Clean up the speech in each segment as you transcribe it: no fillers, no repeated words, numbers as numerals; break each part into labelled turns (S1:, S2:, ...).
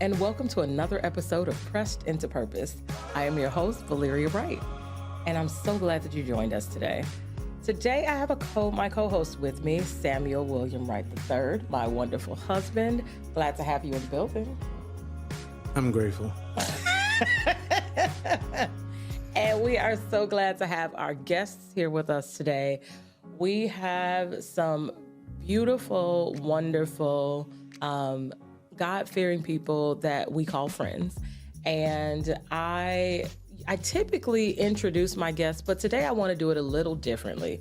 S1: and welcome to another episode of Pressed into Purpose. I am your host, Valeria Wright, and I'm so glad that you joined us today. Today, I have my co-host with me, Samuel William Wright III, my wonderful husband. Glad to have you in the building.
S2: I'm grateful.
S1: And we are so glad to have our guests here with us today. We have some beautiful, wonderful, God-fearing people that we call friends. And I typically introduce my guests, but today I want to do it a little differently.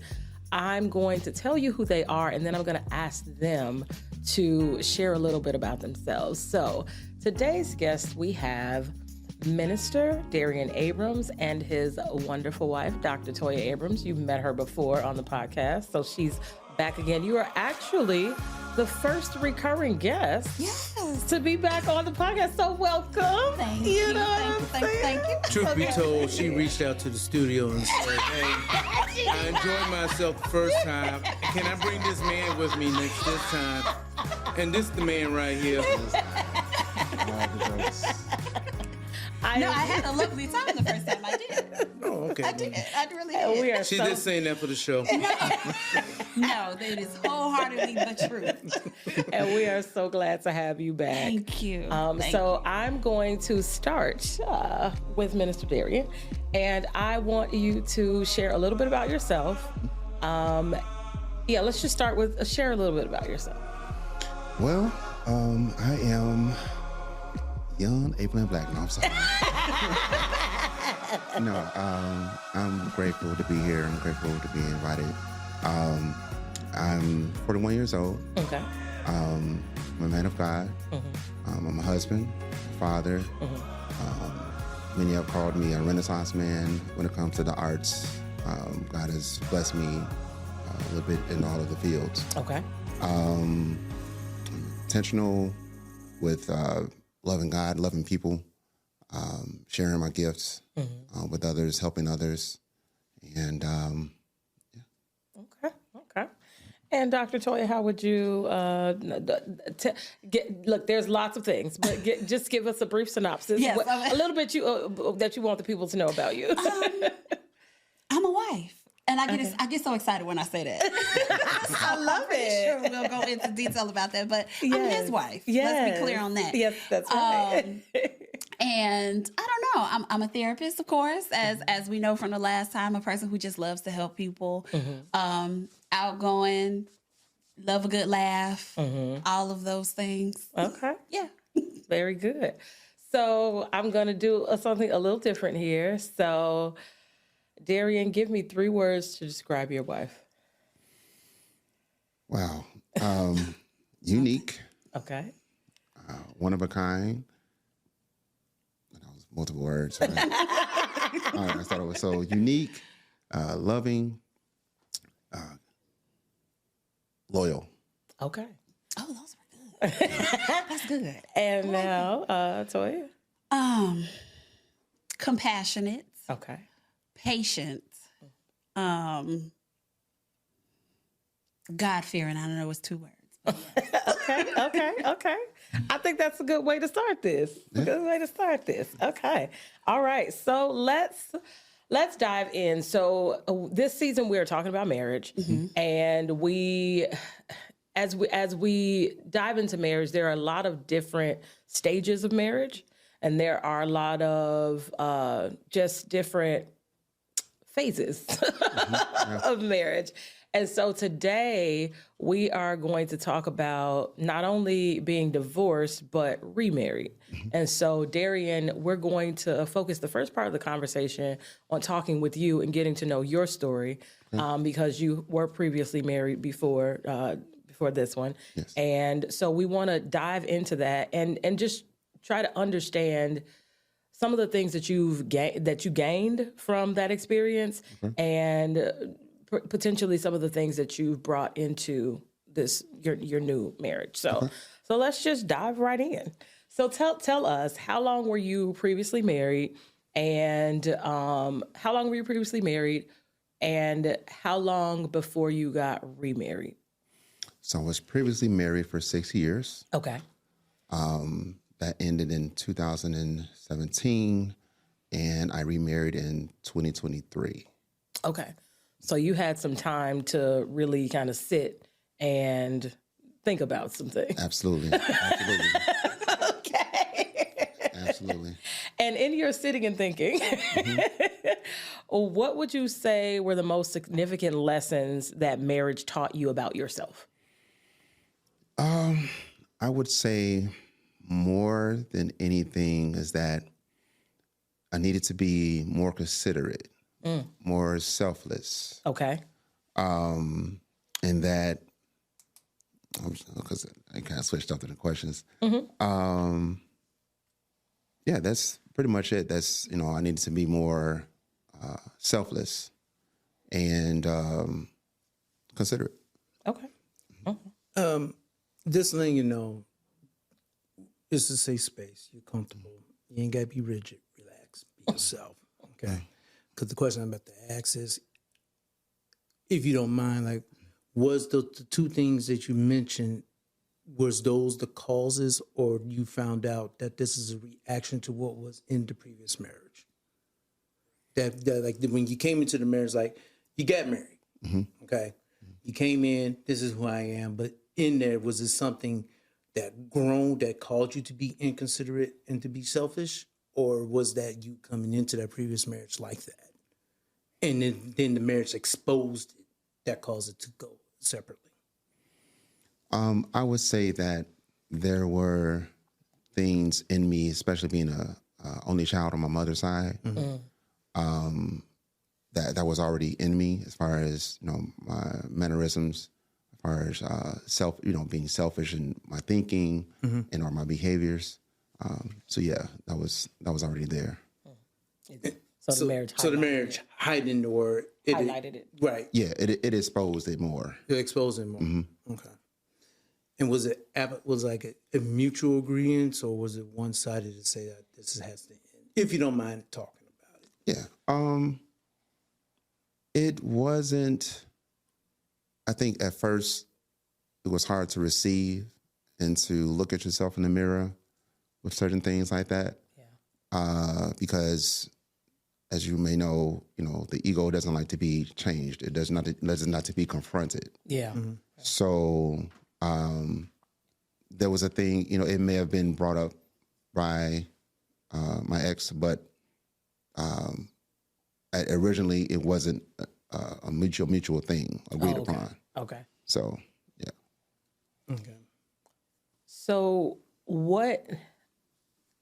S1: I'm going to tell you who they are, and then I'm going to ask them to share a little bit about themselves. So today's guest, we have Minister Darian Abrams and his wonderful wife, Dr. Toya Abrams. You've met her before on the podcast, so she's back again. You are actually the first recurring guest to be back on the podcast. So welcome.
S3: Thank you. Thank you.
S2: Truth be told, she reached out to the studio and said, hey, I enjoyed myself the first time. Can I bring this man with me this time? And this the man right here.
S3: I had a lovely time the first time I did.
S2: Oh, okay.
S3: I did. I really did.
S2: She did saying that for the show.
S3: No, that is wholeheartedly the truth.
S1: And we are so glad to have you back.
S3: Thank you.
S1: I'm going to start with Minister Darian, and I want you to share a little bit about yourself. Let's just start with share a little bit about yourself.
S4: Well, I am young, able, and black. No, I'm sorry. No, I'm grateful to be here. I'm grateful to be invited. I'm 41 years old.
S1: Okay.
S4: I'm a man of God.
S1: Mm-hmm.
S4: I'm a husband, father.
S1: Mm-hmm.
S4: Many have called me a Renaissance man when it comes to the arts. God has blessed me a little bit in all of the fields.
S1: Okay.
S4: Intentional with loving God, loving people, sharing my gifts with others, helping others, and
S1: Okay. And Dr. Toya, how would you look? There's lots of things, but just give us a brief synopsis.
S3: Yes,
S1: a little bit that you want the people to know about you.
S3: I'm a wife. And I get so excited when I say that.
S1: I love it.
S3: Sure, we'll go into detail about that, but I'm his wife.
S1: Yes.
S3: Let's be clear on that.
S1: Yes, that's right.
S3: And I don't know. I'm a therapist, of course, as we know from the last time. A person who just loves to help people. Outgoing, love a good laugh, all of those things.
S1: Okay.
S3: Yeah.
S1: Very good. So I'm going to do something a little different here. So, Darian, give me 3 words to describe your wife.
S4: wow, unique,
S1: Okay.
S4: one of a kind. That was multiple words. Right? All right, I thought it was so unique, loving, loyal.
S1: Okay.
S3: Oh, those were good. That's good.
S1: And now, Toya.
S3: Compassionate,
S1: Okay.
S3: patient, God-fearing. I don't know, it's 2 words.
S1: Okay. I think that's a good way to start this. Okay. All right. So let's dive in. So this season we are talking about marriage, and as we dive into marriage, there are a lot of different stages of marriage, and there are a lot of just different phases of marriage. And so today we are going to talk about not only being divorced, but remarried. And so, Darian, we're going to focus the first part of the conversation on talking with you and getting to know your story, because you were previously married before this one.
S4: Yes.
S1: And so we want to dive into that and just try to understand some of the things that you gained from that experience, and potentially some of the things that you've brought into this your new marriage. So let's just dive right in. So tell us, how long were you previously married, and how long before you got remarried?
S4: So I was previously married for 6 years.
S1: Okay.
S4: that ended in 2017, and I remarried in 2023.
S1: Okay. So you had some time to really kind of sit and think about some things.
S4: Absolutely. Absolutely.
S1: Okay.
S4: Absolutely.
S1: And in your sitting and thinking, what would you say were the most significant lessons that marriage taught you about yourself?
S4: I would say more than anything is that I needed to be more considerate, more selfless,
S1: Okay.
S4: and that, because I kind of switched up to the questions. Yeah, that's pretty much it. That's, I needed to be more selfless and considerate.
S1: Okay.
S2: Just letting you know, it's a safe space. You're comfortable. You ain't got to be rigid. Relax. Be yourself. Okay. Because the question I'm about to ask is, if you don't mind, like, was the two things that you mentioned, was those the causes, or you found out that this is a reaction to what was in the previous marriage? That like when you came into the marriage, like you got married, okay? You came in, this is who I am, but in there, was it something that grown that caused you to be inconsiderate and to be selfish, or was that you coming into that previous marriage like that, and then the marriage exposed it that caused it to go separately?
S4: I would say that there were things in me, especially being a only child on my mother's side, that was already in me, as far as my mannerisms, as far as being selfish in my thinking and or my behaviors. So yeah, that was already there.
S1: So the marriage.
S2: So the marriage heightened or
S1: highlighted it.
S2: Right.
S4: Yeah, it exposed it more.
S2: It exposed it more. Okay. And was it like a mutual agreement, or was it one sided to say that this has to end? If you don't mind talking about it.
S4: Yeah. It wasn't. I think at first it was hard to receive and to look at yourself in the mirror with certain things like that. Yeah. Because, as you may know, the ego doesn't like to be changed. It does not to be confronted.
S1: Yeah.
S4: So there was a thing, it may have been brought up by my ex, but originally it wasn't a mutual thing agreed upon.
S1: Okay.
S4: So, yeah.
S2: Okay.
S1: So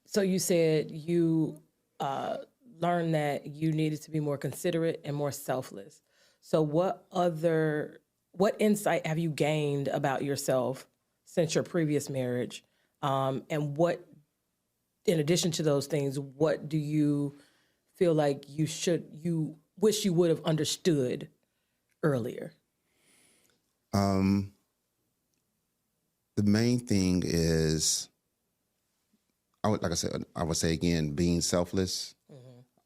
S1: so you said you learned that you needed to be more considerate and more selfless. So what insight have you gained about yourself since your previous marriage? And what, in addition to those things, what do you feel like you wish you would have understood earlier?
S4: The main thing is, I would say again, being selfless,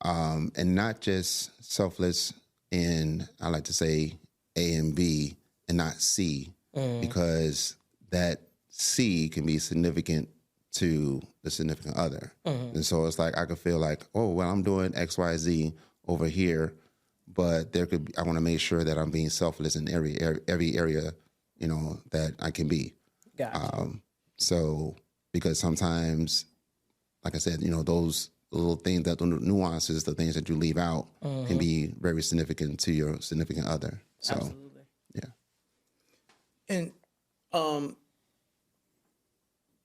S4: and not just selfless in, I like to say, A and B and not C, because that C can be significant to the significant other. And so it's like I could feel like, oh, well, I'm doing X, Y, Z over here, but I want to make sure that I'm being selfless in every area, that I can be.
S1: Gotcha.
S4: So because sometimes, like I said, those little things, the nuances, the things that you leave out can be very significant to your significant other. So,
S1: Absolutely.
S4: yeah.
S2: And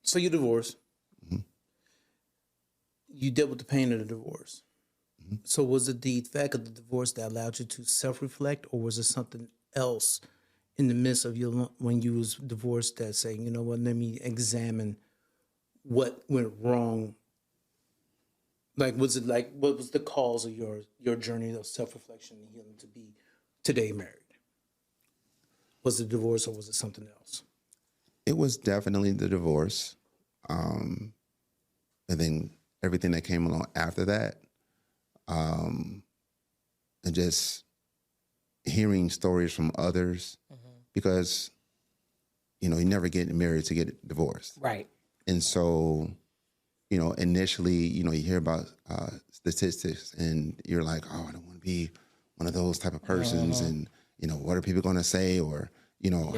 S2: so you divorced. You dealt with the pain of the divorce. So was it the fact of the divorce that allowed you to self-reflect, or was it something else in the midst of when you was divorced that saying, you know what, let me examine what went wrong? Like, was it like, what was the cause of your journey of self-reflection and healing to be today married? Was it divorce, or was it something else?
S4: It was definitely the divorce. And then everything that came along after that. And just hearing stories from others, because, you never get married to get divorced.
S1: Right.
S4: And so initially, you hear about statistics and you're like, oh, I don't want to be one of those type of persons. And, what are people going to say? Or,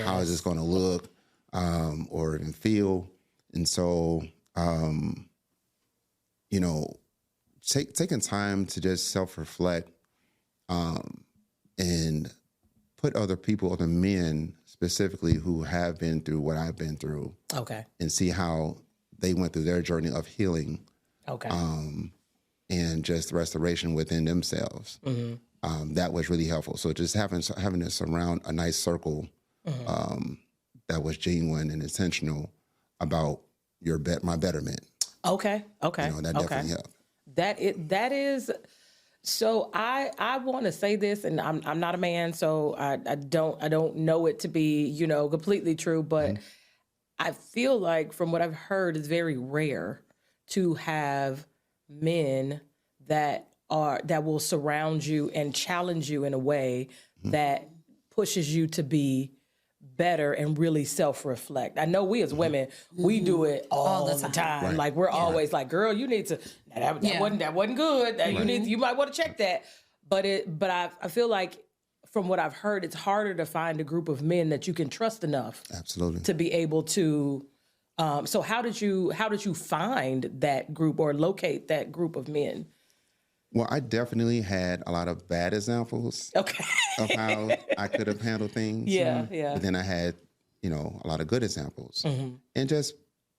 S4: how is this going to look or even feel? And so, taking time to just self-reflect and put other people, other men specifically who have been through what I've been through.
S1: Okay.
S4: And see how they went through their journey of healing.
S1: Okay.
S4: And just restoration within themselves. That was really helpful. So just having this around a nice circle that was genuine and intentional about my betterment.
S1: Okay.
S4: That definitely helped.
S1: That is. So I want to say this, and I'm not a man, so I don't know it to be completely true, but I feel like from what I've heard, it's very rare to have men that will surround you and challenge you in a way that pushes you to be better and really self-reflect. I know we as women, we do it all the time.
S3: Right.
S1: Like we're always like, girl, you need to, that wasn't good. You might want to check that. But I feel like from what I've heard, it's harder to find a group of men that you can trust enough.
S4: Absolutely.
S1: To be able to, so how did you find that group or locate that group of men?
S4: Well, I definitely had a lot of bad examples of how I could have handled things.
S1: Yeah.
S4: But then I had, a lot of good examples. And just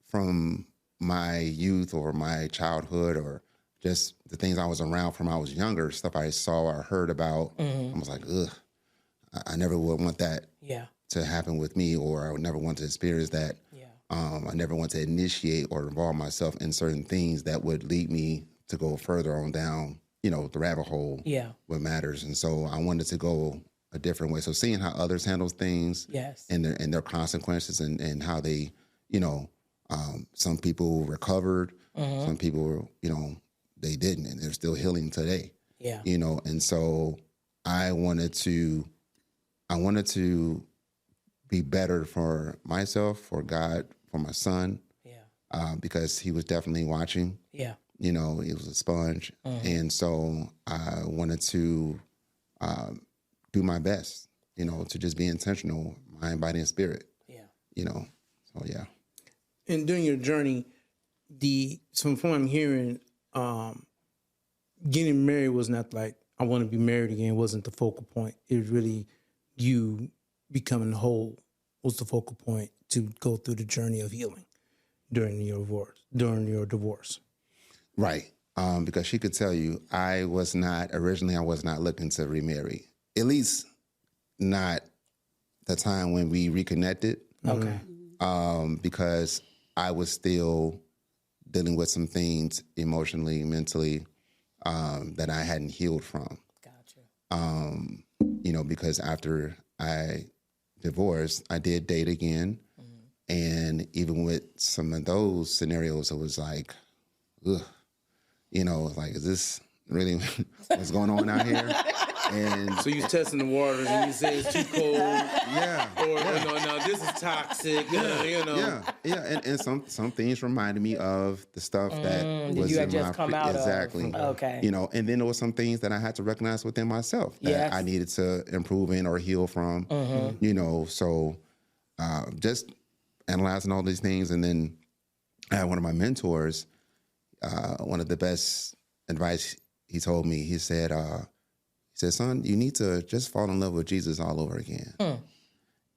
S4: from my youth or my childhood or just the things I was around from when I was younger, stuff I saw or heard about, I was like, ugh, I never would want that to happen with me, or I would never want to experience that. I never want to initiate or involve myself in certain things that would lead me to go further on down, the rabbit hole. What matters. And so I wanted to go a different way. So seeing how others handle things and their consequences and how they, some people recovered, some people, they didn't, and they're still healing today. And so I wanted to be better for myself, for God, for my son, because he was definitely watching. He was a sponge. And so I wanted to do my best, to just be intentional, mind, body, and spirit. So yeah.
S2: And during your journey, from what I'm hearing, getting married was not like, I want to be married again, wasn't the focal point. It was really you becoming whole was the focal point to go through the journey of healing during your divorce.
S4: Right. Because she could tell you, I was not looking to remarry. At least not the time when we reconnected.
S1: Okay.
S4: Because I was still dealing with some things emotionally, mentally, that I hadn't healed from.
S1: Gotcha.
S4: Because after I divorced, I did date again. And even with some of those scenarios, it was like, ugh. Like, is this really what's going on out here? And
S2: so you testing the waters and you say it's too cold. Or, no, this is toxic.
S4: And some things reminded me of the stuff that was
S1: you had
S4: in
S1: just
S4: my
S1: come out
S4: exactly.
S1: of. Okay.
S4: And then there were some things that I had to recognize within myself that I needed to improve in or heal from. So just analyzing all these things. And then I had one of my mentors, one of the best advice he told me, he said, son, you need to just fall in love with Jesus all over again.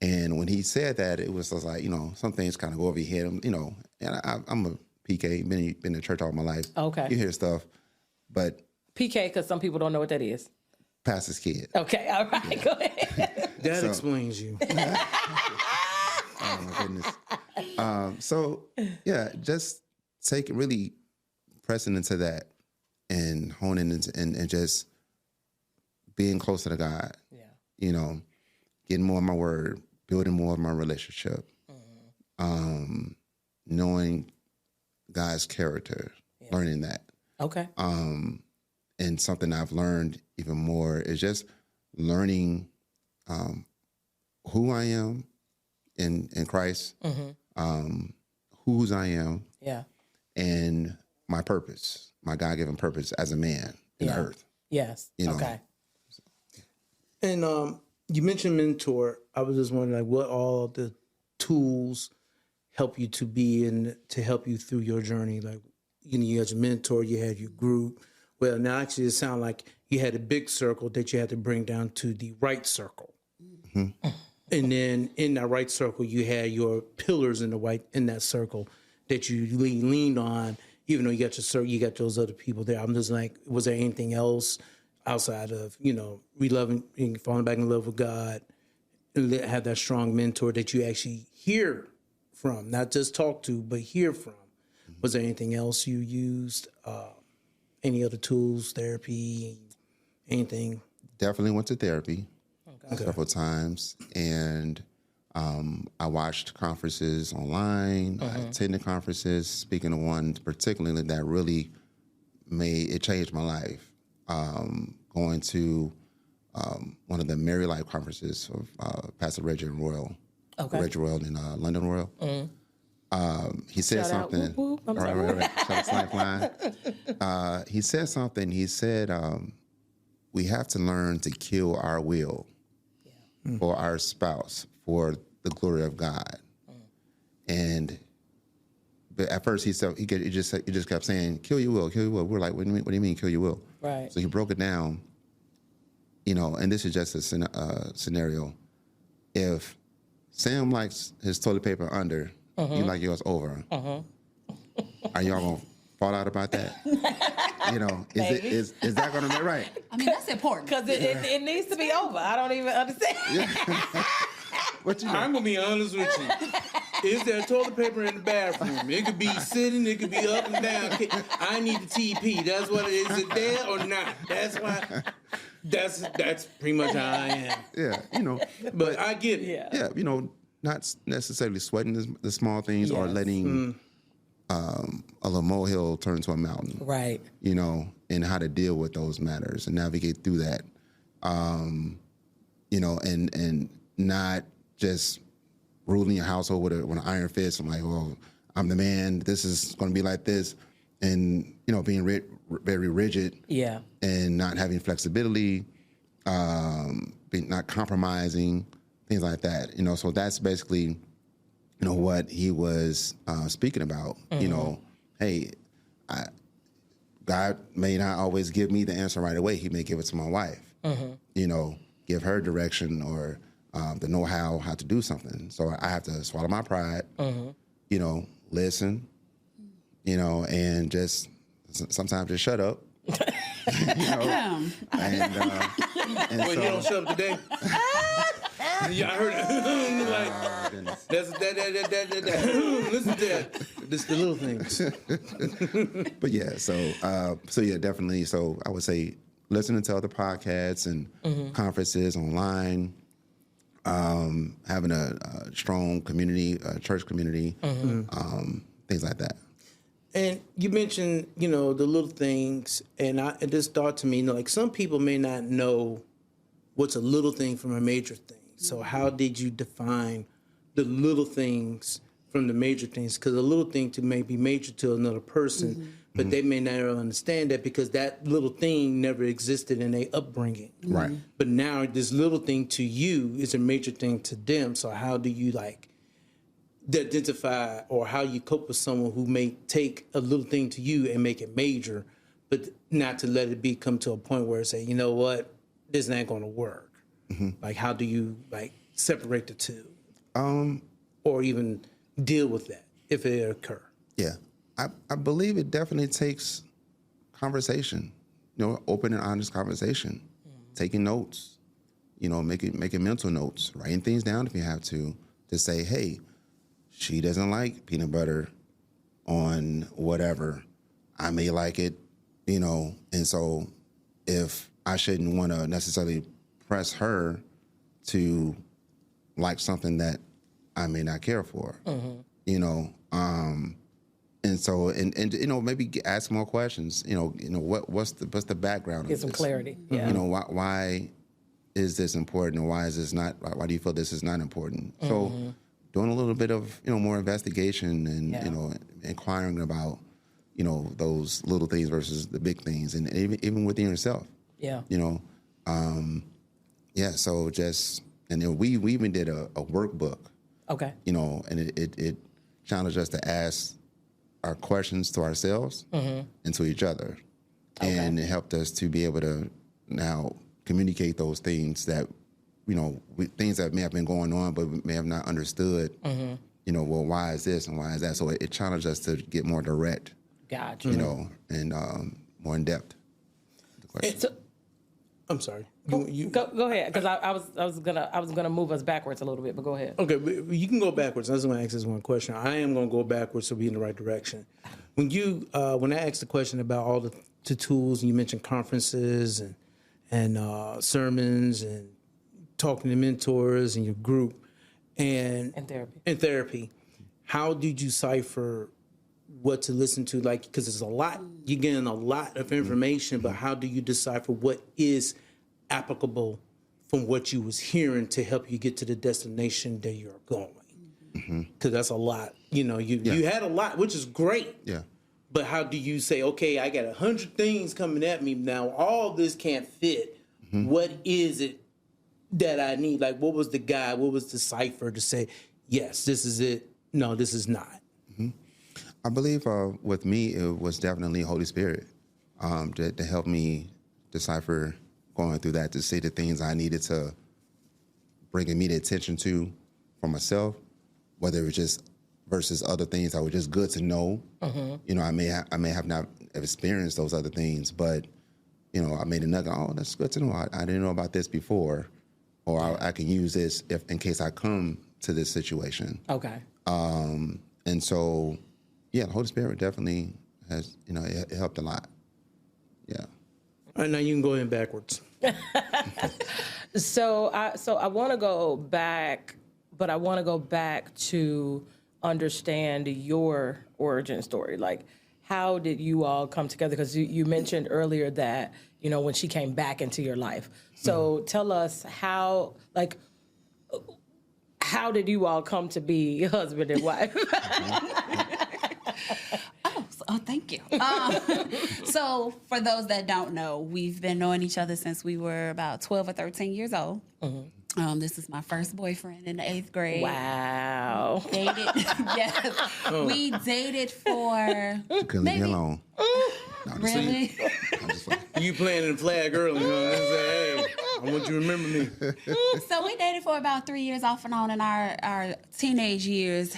S4: And when he said that, it was just like, some things kind of go over your head, and I'm a PK, been in church all my life.
S1: Okay.
S4: You hear stuff, but.
S1: PK, because some people don't know what that is.
S4: Pastor's kid.
S1: Okay, all right, go ahead.
S2: That explains you.
S4: Oh my goodness. So yeah, just really pressing into that and honing into and just being closer to God. Getting more of my word, building more of my relationship, knowing God's character, learning that.
S1: Okay.
S4: And something I've learned even more is just learning who I am in Christ, whose I am,
S1: Yeah.
S4: and my purpose, my God-given purpose as a man in the earth.
S1: Yes.
S4: You know?
S1: Okay.
S2: And you mentioned mentor. I was just wondering, like, what all the tools help you to be and to help you through your journey? Like, you had your mentor, you had your group. Well, now actually, it sounds like you had a big circle that you had to bring down to the right circle. Mm-hmm. And then in that right circle, you had your pillars in that circle that you leaned on. Even though you got your circle, you got those other people there. I'm just like, was there anything else outside of falling back in love with God, and have that strong mentor that you actually hear from, not just talk to, but hear from? Was there anything else you used? Any other tools, therapy, anything?
S4: Definitely went to therapy several times, and I watched conferences online. I attended conferences. Speaking of one particularly that really changed my life. Going to one of the Married Life conferences of Pastor Reggie Royal in London Royal. He said
S1: Shout
S4: something.
S1: out, whoop, whoop.
S4: Right. Shout out Lifeline. He said something. He said, we have to learn to kill our will for our spouse, for the glory of God. And but at first he just kept saying, kill your will, kill your will. We're like, what do you mean kill your will?
S1: Right.
S4: So he broke it down, and this is just a scenario. If Sam likes his toilet paper under, you like yours over, are y'all going to fall out about that? Is that going to be right?
S3: I mean, that's important.
S1: Because it needs to be over. I don't even understand.
S4: What you know?
S2: I'm going to be honest with you. Is there toilet paper in the bathroom? It could be sitting, it could be up and down. I need the TP. That's what it is. Is it there or not? That's why. That's pretty much how I am.
S4: Yeah,
S2: But I get it.
S1: Yeah.
S4: Yeah, not necessarily sweating the small things or letting a little molehill turn into a mountain.
S1: Right.
S4: And how to deal with those matters and navigate through that. And not just ruling your household with an iron fist. I'm like, well, I'm the man. This is going to be like this. And, being very rigid.
S1: Yeah.
S4: And not having flexibility, not compromising, things like that. So that's basically, what he was speaking about. Hey, God may not always give me the answer right away. He may give it to my wife. Give her direction or the know-how how to do something. So I have to swallow my pride, listen, and just sometimes just shut up. And
S2: Well, you don't shut up today. Yeah, I heard it. Like, that's that. Listen to that. This the little things.
S4: But yeah, so yeah, definitely. So I would say listening to other podcasts and conferences online, having a strong community, church community, things like that.
S2: And you mentioned, the little things, and it just thought to me, like some people may not know what's a little thing from a major thing. So how did you define the little things from the major things? Because a little thing may be major to another person, but they may not understand that because that little thing never existed in their upbringing.
S4: Right.
S2: But now this little thing to you is a major thing to them. So how do you identify or how you cope with someone who may take a little thing to you and make it major, but not to let it come to a point where it's say, you know what, this ain't going to work. Like, how do you separate the two, or even deal with that if it occur? Yeah,
S4: I believe it definitely takes conversation, open and honest conversation, taking notes, making mental notes, writing things down if you have to say, hey, she doesn't like peanut butter on whatever. I may like it, and so if I shouldn't want to necessarily press her to like something that I may not care for, and so and maybe ask more questions. What's the background?
S1: Get
S4: of
S1: some
S4: this?
S1: clarity. Yeah.
S4: Why is this important, or why is this not? Why do you feel this is not important? So doing a little bit of more investigation and inquiring about you know, those little things versus the big things, and even within yourself.
S1: Yeah.
S4: You know, yeah. So just, and then we even did a workbook.
S1: Okay.
S4: You know, and it challenged us to ask our questions to ourselves and to each other, and it helped us to be able to now communicate those things that, you know, things that may have been going on but we may have not understood. You know, well, why is this and why is that? So it challenged us to get more direct.
S1: Gotcha.
S4: You know, and more in depth. The question.
S1: So,
S2: I'm sorry.
S1: go ahead, because I was gonna move us backwards a little bit, but go ahead.
S2: Okay, but you can go backwards. I was going to ask this one question. I am going to go backwards to be in the right direction. When I asked the question about all the tools, and you mentioned conferences and sermons and talking to mentors and your group and therapy, how did you cipher what to listen to? Like, because it's a lot, you're getting a lot of information, but how do you decipher what is applicable from what you was hearing to help you get to the destination that you're going? Because that's a lot. You know, you had a lot, which is great.
S4: Yeah.
S2: But how do you say, okay, I got 100 things coming at me now, all this can't fit. What is it that I need? Like, what was the guide? What was the cipher to say, yes, this is it. No, this is not.
S4: I believe with me, it was definitely Holy Spirit to help me decipher going through that, to see the things I needed to bring immediate attention to for myself, whether it was just versus other things that were just good to know. You know, I may have not experienced those other things, but, you know, I made a nugget, oh, that's good to know. I didn't know about this before, or I can use this in case I come to this situation.
S1: Okay.
S4: And so, yeah, the Holy Spirit definitely has, you know, it helped a lot. Yeah.
S2: All right, now you can go in backwards.
S1: So I want to go back, but I want to go back to understand your origin story. Like, how did you all come together? Because you mentioned earlier that, you know, when she came back into your life. So tell us how did you all come to be husband and wife?
S3: Oh, thank you. So for those that don't know, we've been knowing each other since we were about 12 or 13 years old. This is my first boyfriend in the 8th grade.
S1: Wow.
S3: Dated, yes. We dated for
S4: Couldn't leave me alone. No, I'm just
S3: really.
S4: saying. I'm just playing.
S2: You planted the flag early, huh? Say, hey, I want you to remember me.
S3: So we dated for about 3 years off and on in our teenage years.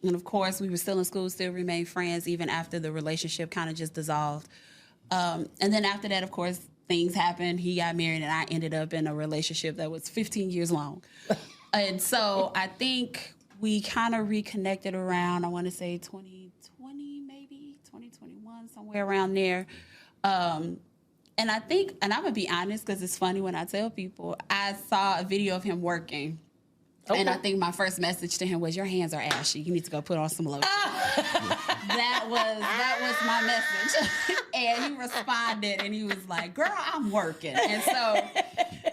S3: And of course, we were still in school, still remained friends, even after the relationship kind of just dissolved. And then after that, of course, things happened. He got married, and I ended up in a relationship that was 15 years long. And so I think we kind of reconnected around, I want to say 2020, maybe 2021, somewhere around there. And I think, and I'm going to be honest, because it's funny when I tell people, I saw a video of him working. Okay. And I think my first message to him was, your hands are ashy. You need to go put on some lotion. That was my message. And he responded and he was like, girl, I'm working. And so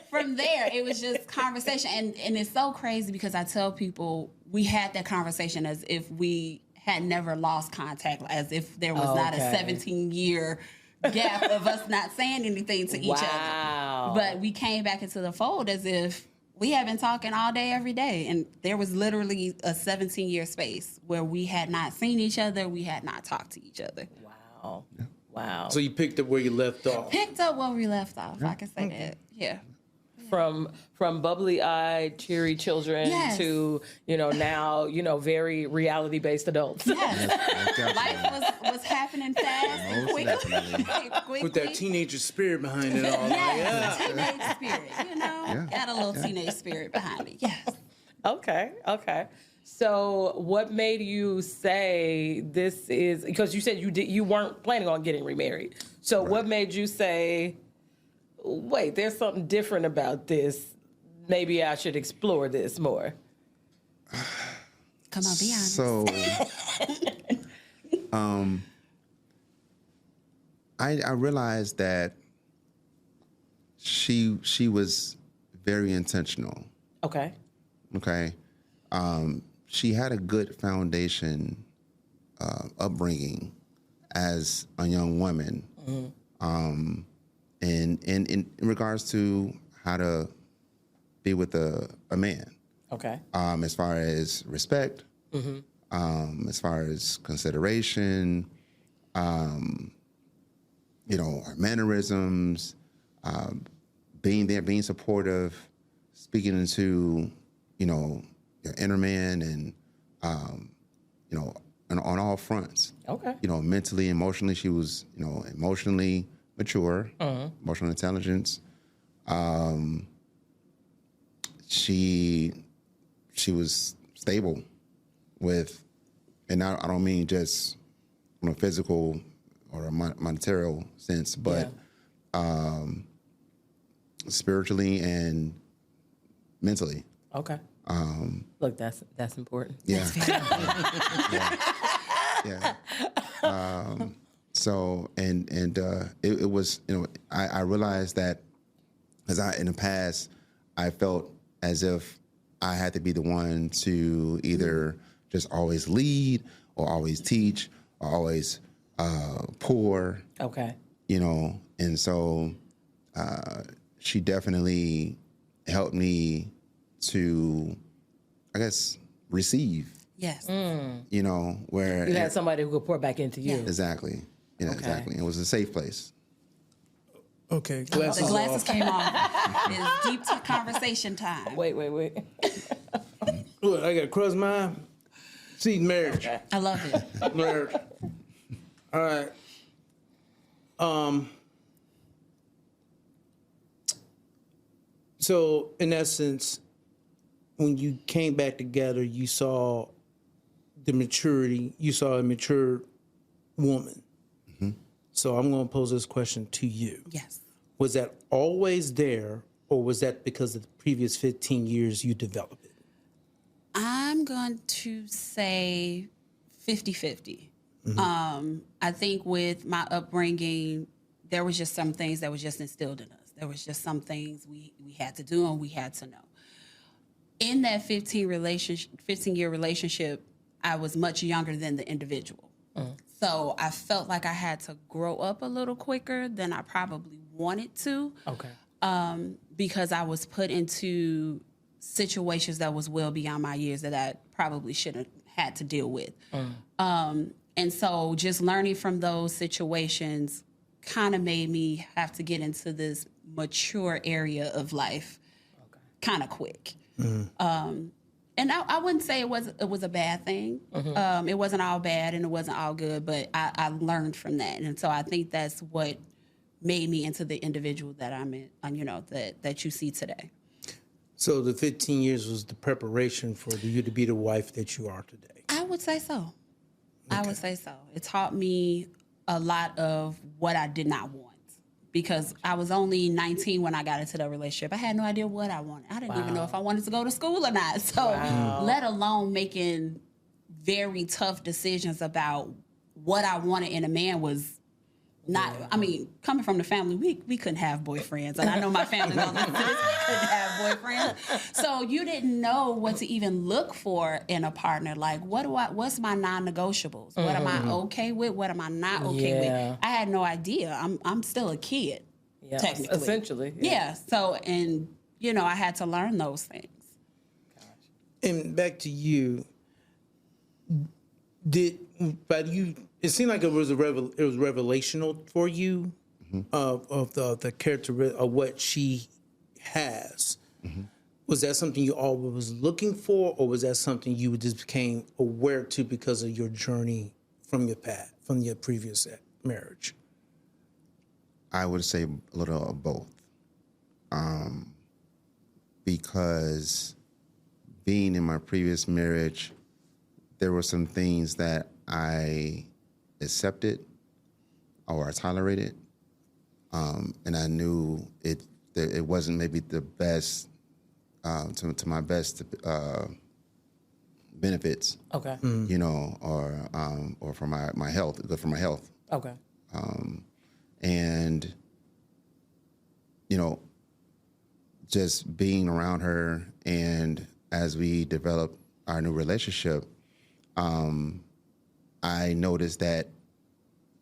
S3: from there, it was just conversation. And it's so crazy because I tell people we had that conversation as if we had never lost contact, as if there was not a 17-year gap of us not saying anything to each other. But we came back into the fold as if we had been talking all day, every day. And there was literally a 17-year space where we had not seen each other. We had not talked to each other.
S1: Wow. Wow.
S2: So you picked up where you left off.
S3: Picked up where we left off. I can say that. Yeah.
S1: From bubbly-eyed, cheery children to, you know, now, you know, very reality-based adults.
S3: Yes. Life was happening fast and quickly.
S2: With that teenager spirit behind it all.
S3: Yes, teenage spirit, you know. Got a little teenage spirit behind it, yes.
S1: Okay. So what made you say this is, because you said you weren't planning on getting remarried. So what made you say, wait, there's something different about this. Maybe I should explore this more.
S3: Come on, be honest.
S4: So, I realized that she was very intentional.
S1: Okay.
S4: She had a good foundation, upbringing, as a young woman, and in regards to how to be with a man.
S1: Okay.
S4: As far as respect, as far as consideration, our mannerisms, being there, being supportive, speaking into, your inner man, and, on all fronts.
S1: Okay.
S4: Mentally, emotionally, she was, emotionally mature, emotional intelligence. She was stable with, and I don't mean just on a physical or a monetary sense, but spiritually and mentally.
S1: Okay. Look, that's important.
S4: Yeah. Yeah. So it was, I realized that in the past I felt as if I had to be the one to either just always lead or always teach or always pour.
S1: Okay.
S4: And so she definitely helped me to, I guess, receive.
S3: Yes.
S4: Where
S1: You had somebody who could pour back into you.
S4: Exactly. Yeah,
S1: Okay.
S4: exactly. It was a safe place.
S2: Okay,
S3: The
S2: glasses
S3: glasses
S2: off.
S3: came off. It's deep conversation time.
S1: Wait.
S2: Look, I got to cross my seat marriage.
S1: Okay.
S3: I love it.
S2: Marriage. All right. So, in essence, when you came back together, you saw the maturity. You saw a mature woman. So I'm going to pose this question to you.
S3: Yes.
S2: Was that always there, or was that because of the previous 15 years you developed it?
S3: I'm going to say 50-50. I think with my upbringing, there was just some things that was just instilled in us. There was just some things we had to do and we had to know. In that 15-year relationship, I was much younger than the individual. So I felt like I had to grow up a little quicker than I probably wanted to.
S1: Okay.
S3: Because I was put into situations that was well beyond my years that I probably shouldn't have had to deal with. And so just learning from those situations kind of made me have to get into this mature area of life kind of quick. And I wouldn't say it was a bad thing. It wasn't all bad and it wasn't all good, but I learned from that. And so I think that's what made me into the individual that I'm in, that you see today.
S2: So the 15 years was the preparation for you to be the wife that you are today.
S3: I would say so. I would say so. It taught me a lot of what I did not want. Because I was only 19 when I got into the relationship. I had no idea what I wanted. I didn't even know if I wanted to go to school or not. So let alone making very tough decisions about what I wanted in a man was not, coming from the family, we couldn't have boyfriends. And I know my family don't listen to this, we couldn't have boyfriends. So you didn't know what to even look for in a partner. Like, what's my non-negotiables? What am I okay with? What am I not okay with? I had no idea. I'm still a kid, technically.
S1: Essentially.
S3: Yeah. So, and, I had to learn those things.
S2: And back to you, it seemed like it was revelational for you of the character of what she has. Was that something you always was looking for, or was that something you just became aware to because of your journey from your previous marriage?
S4: I would say a little of both. Because being in my previous marriage, there were some things that I accepted or I tolerated. And I knew it wasn't maybe the best, to my best benefits.
S1: Okay.
S4: Or for my health, good for my health.
S1: Okay.
S4: And, just being around her, and as we developed our new relationship, I noticed that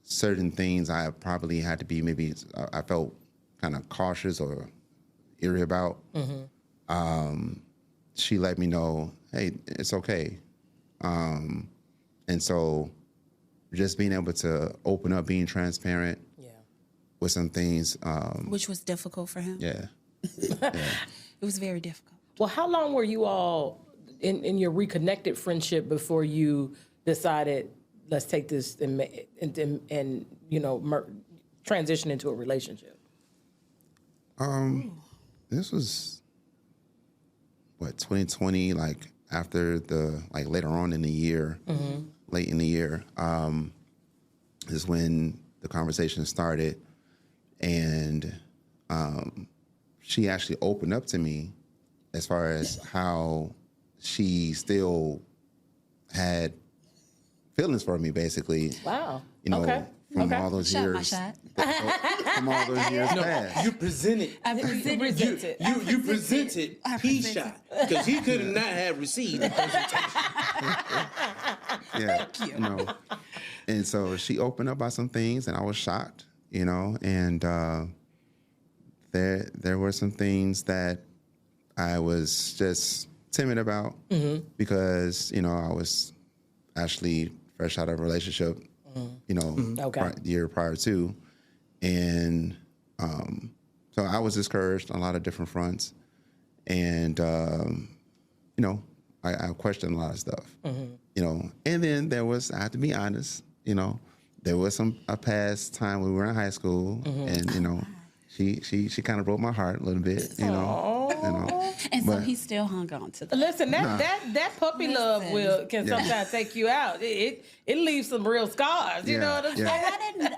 S4: certain things I probably had to be I felt kind of cautious or eerie about. She let me know, hey, it's okay. And so just being able to open up, being transparent with some things.
S3: Which was difficult for him.
S4: Yeah.
S3: It was very difficult.
S1: Well, how long were you all in your reconnected friendship before you decided, let's take this and transition into a relationship?
S4: This was 2020, like after later on in the year, late in the year, is when the conversation started, and she actually opened up to me as far as how she still had feelings for me, basically.
S1: Wow.
S4: From all those
S3: Shot
S4: years.
S3: my shot.
S4: From all those years past.
S2: You presented. You presented. He shot because he could not have received the presentation.
S4: Yeah. Thank you. And so she opened up about some things, and I was shocked. And there were some things that I was just timid about because I was actually fresh out of a relationship. The year prior to. And so I was discouraged on a lot of different fronts. And, I questioned a lot of stuff, and then I have to be honest, there was a past time we were in high school and, she kind of broke my heart a little bit,
S3: And so he still hung on to that.
S1: Listen, that puppy love can sometimes take you out. It leaves some real scars. You know what I'm saying?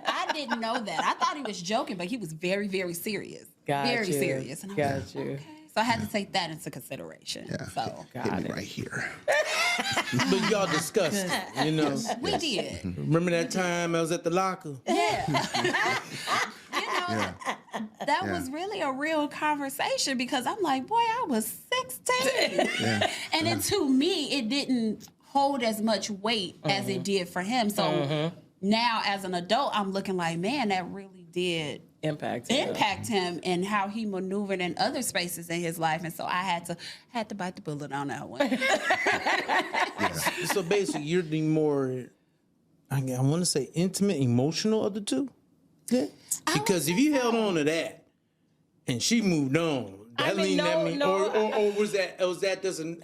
S3: I didn't know that. I thought he was joking, but he was very, very serious. Very serious. And I was like, okay. So I had to take that into consideration.
S4: Yeah.
S3: So
S4: hit me right here.
S2: But y'all discussed it,
S3: we did.
S2: Remember that time I was at the locker?
S3: That was really a real conversation because I'm like, boy, I was 16. And then to me, it didn't hold as much weight as it did for him. So now as an adult, I'm looking like, man, that really did impact him and how he maneuvered in other spaces in his life. And so I had to bite the bullet on that one.
S2: So basically, you're the more, I want to say, intimate, emotional of the two. Yeah. Because if you held on to that and she moved on, or was that doesn't?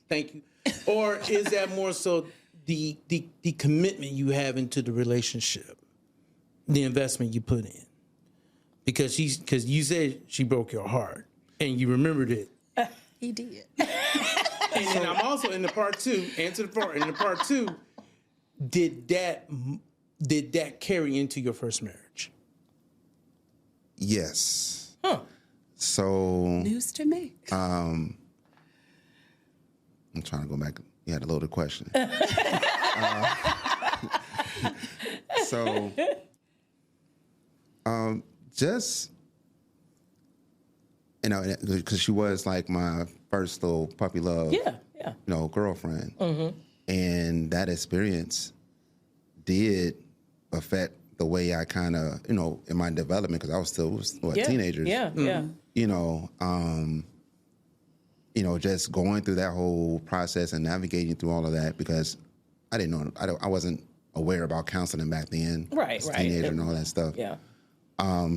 S2: Thank you. Or is that more so the commitment you have into the relationship, the investment you put in? Because you said she broke your heart and you remembered it.
S3: He did.
S2: And then I'm also in the part two. Answer the part. In the part two, did that carry into your first marriage?
S4: Yes.
S1: Huh.
S4: So
S3: News to me.
S4: I'm trying to go back. You had a loaded question. Just because she was like my first little puppy love, girlfriend, and that experience did affect the way I kind of, in my development, because I was still teenagers. Just going through that whole process and navigating through all of that, because I didn't know, I wasn't aware about counseling back then.
S1: Right.
S4: Teenager and all that stuff.
S1: Yeah.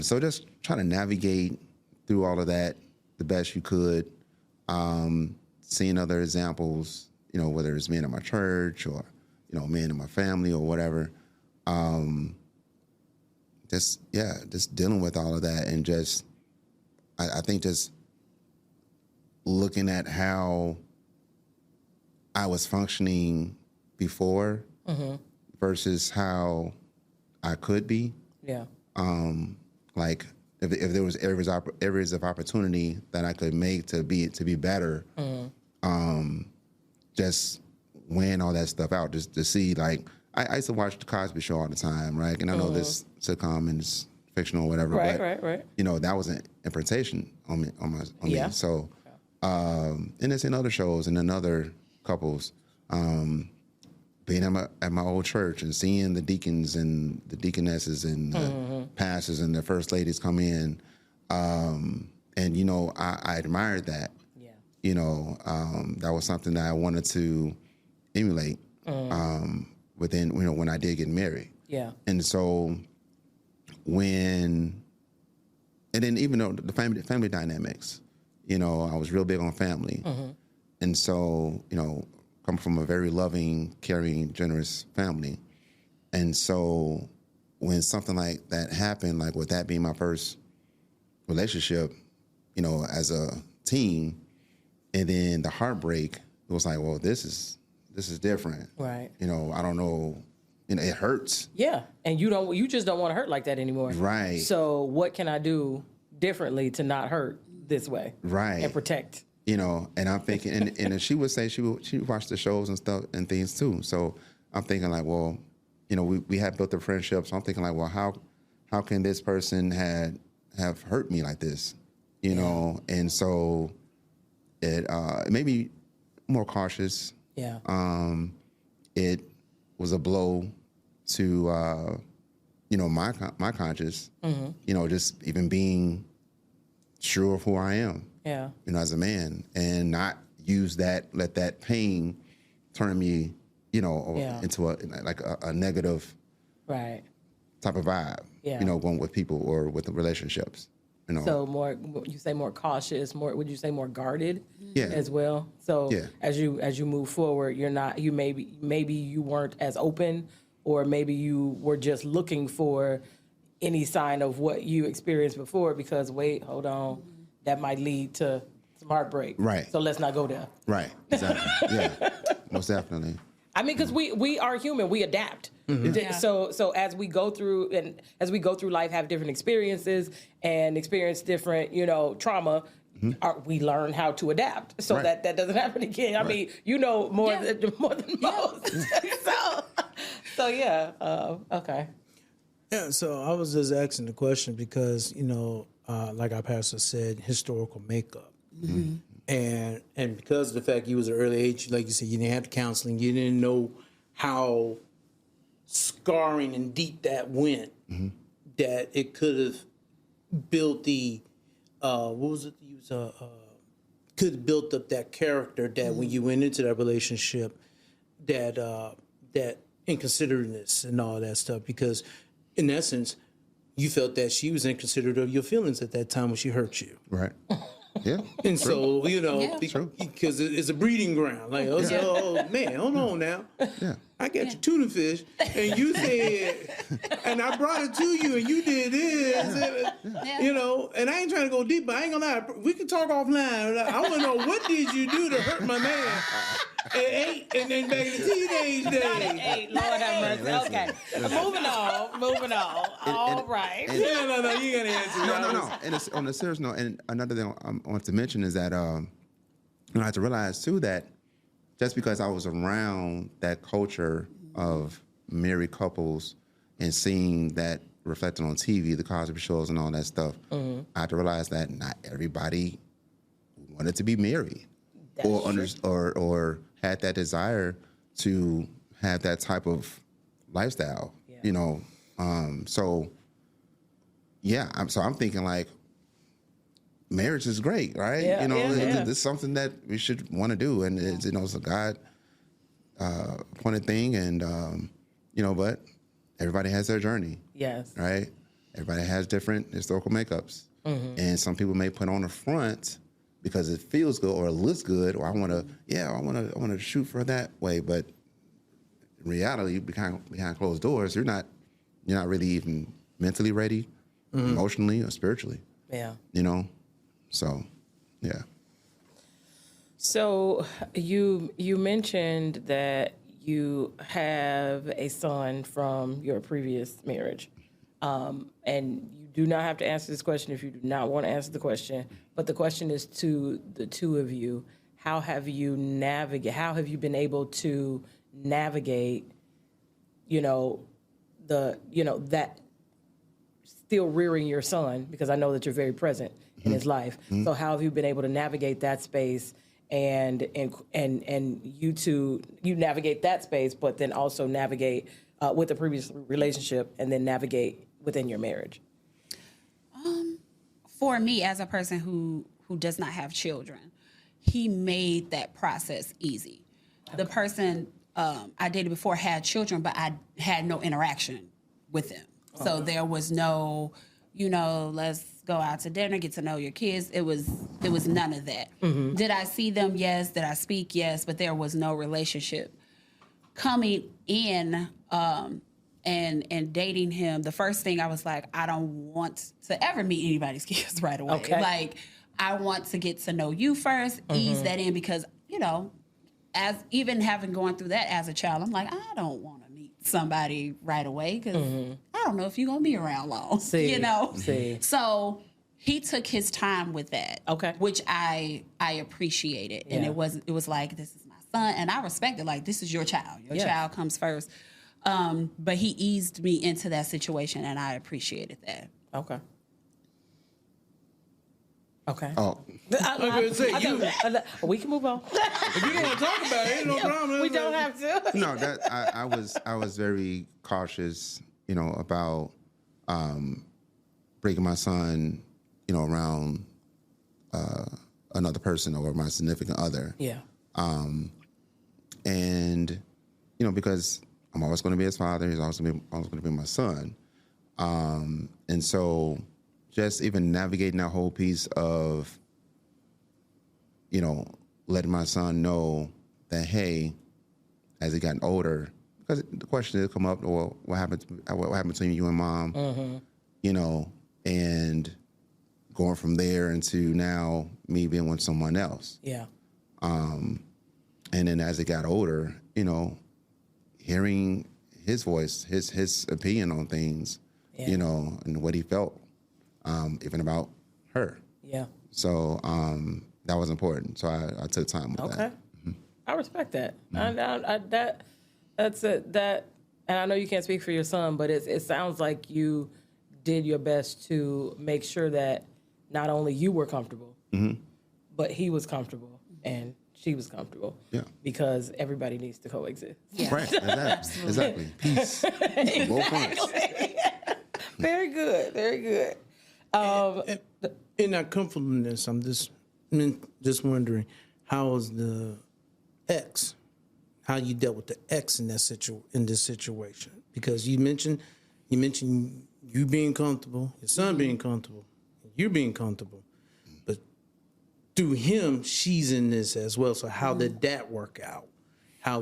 S4: So just trying to navigate through all of that the best you could, seeing other examples, whether it's men in my church or, men in my family or whatever. Just dealing with all of that, and just, I think just looking at how I was functioning before versus how I could be.
S1: Yeah.
S4: Like if there was areas of opportunity that I could make to be better, just weighing all that stuff out, just to see, like, I used to watch the Cosby Show all the time, right? And I know this sitcom and it's fictional or whatever,
S1: Right.
S4: that was an imprintation on me. So, and it's in other shows and in other couples, being at my old church and seeing the deacons and the deaconesses and the pastors and the first ladies come in. And, you know, I admired that. Yeah. You know, that was something that I wanted to emulate within, you know, when I did get married. Yeah. And so and then even though the family dynamics, you know, I was real big on family. And so, you know, come from a very loving, caring, generous family. And so when something like that happened, like with that being my first relationship, you know, as a teen, and then the heartbreak, it was like, well, this is different. Right. You know, I don't know. You know, it hurts.
S1: Yeah. And you just don't want to hurt like that anymore. Right. So what can I do differently to not hurt this way? Right. And protect.
S4: You know, and I'm thinking, and she would say she watched the shows and stuff and things too. So I'm thinking like, well, you know, we had built a friendship. So I'm thinking like, well, how can this person have hurt me like this? You know, and so it made me more cautious. Yeah. It was a blow to you know, my conscience. You know, just even being sure of who I am. Yeah. You know, as a man, and not let that pain turn me, you know, into a negative type of vibe. Yeah. You know, going with people or with the relationships. You know. So
S1: you say more cautious, would you say more guarded? Yeah. As well. So as you move forward, maybe you weren't as open, or maybe you were just looking for any sign of what you experienced before, because wait, hold on, that might lead to some heartbreak. Right. So let's not go there. Right.
S4: Exactly. Yeah. Most definitely.
S1: I mean, because we are human, we adapt. Yeah. So as we go through life, have different experiences and experience different, you know, trauma. We learn how to adapt so that doesn't happen again. I mean, you know more than most. so yeah. Okay.
S2: Yeah. So I was just asking the question because, you know, like our pastor said, historical makeup. And because of the fact you was an early age, like you said, you didn't have the counseling, you didn't know how scarring and deep that went, that it could have built the, could have built up that character that when you went into that relationship, that inconsiderateness and all that stuff, because in essence, you felt that she was inconsiderate of your feelings at that time when she hurt you.
S4: Right. Yeah.
S2: And so, you know, because it's a breeding ground. Like, oh man, hold on now. Yeah. I got your tuna fish, and you said, and I brought it to you, and you did this, you know, and I ain't trying to go deep, but I ain't gonna lie. We can talk offline. I want to know, what did you do to hurt my man at 8 and then back in the teenage days?
S1: Not at 8, Lord have mercy. Okay. Moving on. All right.
S2: No, you gotta answer.
S4: No. And it's, on a serious note, and another thing I want to mention is that I have to realize too that just because I was around that culture of married couples and seeing that reflected on TV, the Cosby shows and all that stuff, I had to realize that not everybody wanted to be married or had that desire to have that type of lifestyle, you know. So I'm thinking like, marriage is great, right? Yeah, you know, it's something that we should want to do, and it's, you know, it's a God appointed thing, and you know, but everybody has their journey. Yes. Right. Everybody has different historical makeups, and some people may put on a front because it feels good or it looks good, or I want to shoot for that way, but in reality, behind closed doors, you're not really even mentally ready, emotionally or spiritually. Yeah. You know. So, yeah.
S1: So you mentioned that you have a son from your previous marriage, and you do not have to answer this question if you do not want to answer the question. But the question is to the two of you: how have you been able to navigate? You know, that still rearing your son, because I know that you're very present in his life. So how have you been able to navigate that space and you navigate that space, but then also navigate with the previous relationship, and then navigate within your marriage?
S3: For me, as a person who does not have children, he made that process easy. Okay. The person I dated before had children, but I had no interaction with them. Okay. So there was no, let's go out to dinner, get to know your kids. It was none of that. Mm-hmm. Did I see them? Yes. Did I speak? Yes. But there was no relationship. Coming in and dating him, the first thing I was like, I don't want to ever meet anybody's kids right away. Okay. Like, I want to get to know you first, ease that in, because, as even having gone through that as a child, I'm like, I don't want to meet somebody right away because I don't know if you're going to be around long, See. So he took his time with that, which I appreciated. Yeah. And it was like, this is my son, and I respect it. Like, this is your child. Your child comes first. But he eased me into that situation, and I appreciated that.
S1: Okay.
S4: Oh.
S1: We can move on.
S2: If you don't want to talk about it, ain't no problem.
S1: We don't have to.
S4: No, that I was very cautious, about bringing my son, around another person or my significant other.
S1: Yeah.
S4: And because I'm always going to be his father, he's always going to be my son, and so just even navigating that whole piece of, letting my son know that, hey, as he got older, because the question did come up, well, what happened between you and mom, and going from there into now me being with someone else.
S1: Yeah.
S4: And then as it got older, hearing his voice, his opinion on things, and what he felt, even about her.
S1: Yeah.
S4: So that was important. So I took time with that.
S1: Okay. Mm-hmm. I respect that. That's it. And I know you can't speak for your son, but it sounds like you did your best to make sure that not only you were comfortable, but he was comfortable and she was comfortable. Yeah. Because everybody needs to coexist.
S4: Yeah. Right. Exactly. Peace. Both fronts.
S1: Very good. Very good.
S2: In that comfortableness, I'm just wondering, how was the ex? How you dealt with the ex in this situation? Because you mentioned you being comfortable, your son being comfortable, you being comfortable, but through him, she's in this as well. So how did that work out?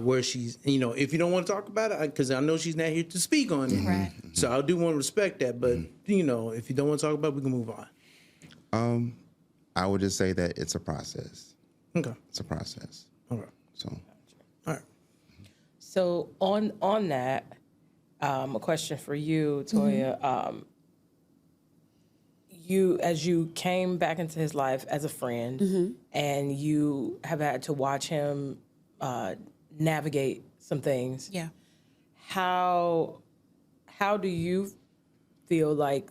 S2: Where she's, if you don't want to talk about it, because I know she's not here to speak on it.
S3: Right.
S2: So I do want to respect that, but if you don't want to talk about it, we can move on.
S4: I would just say that it's a process.
S2: Okay.
S4: It's a process.
S2: All right.
S4: So.
S2: All right.
S1: So on that, a question for you, Toya. As you came back into his life as a friend, and you have had to watch him navigate some things.
S3: Yeah.
S1: How do you feel like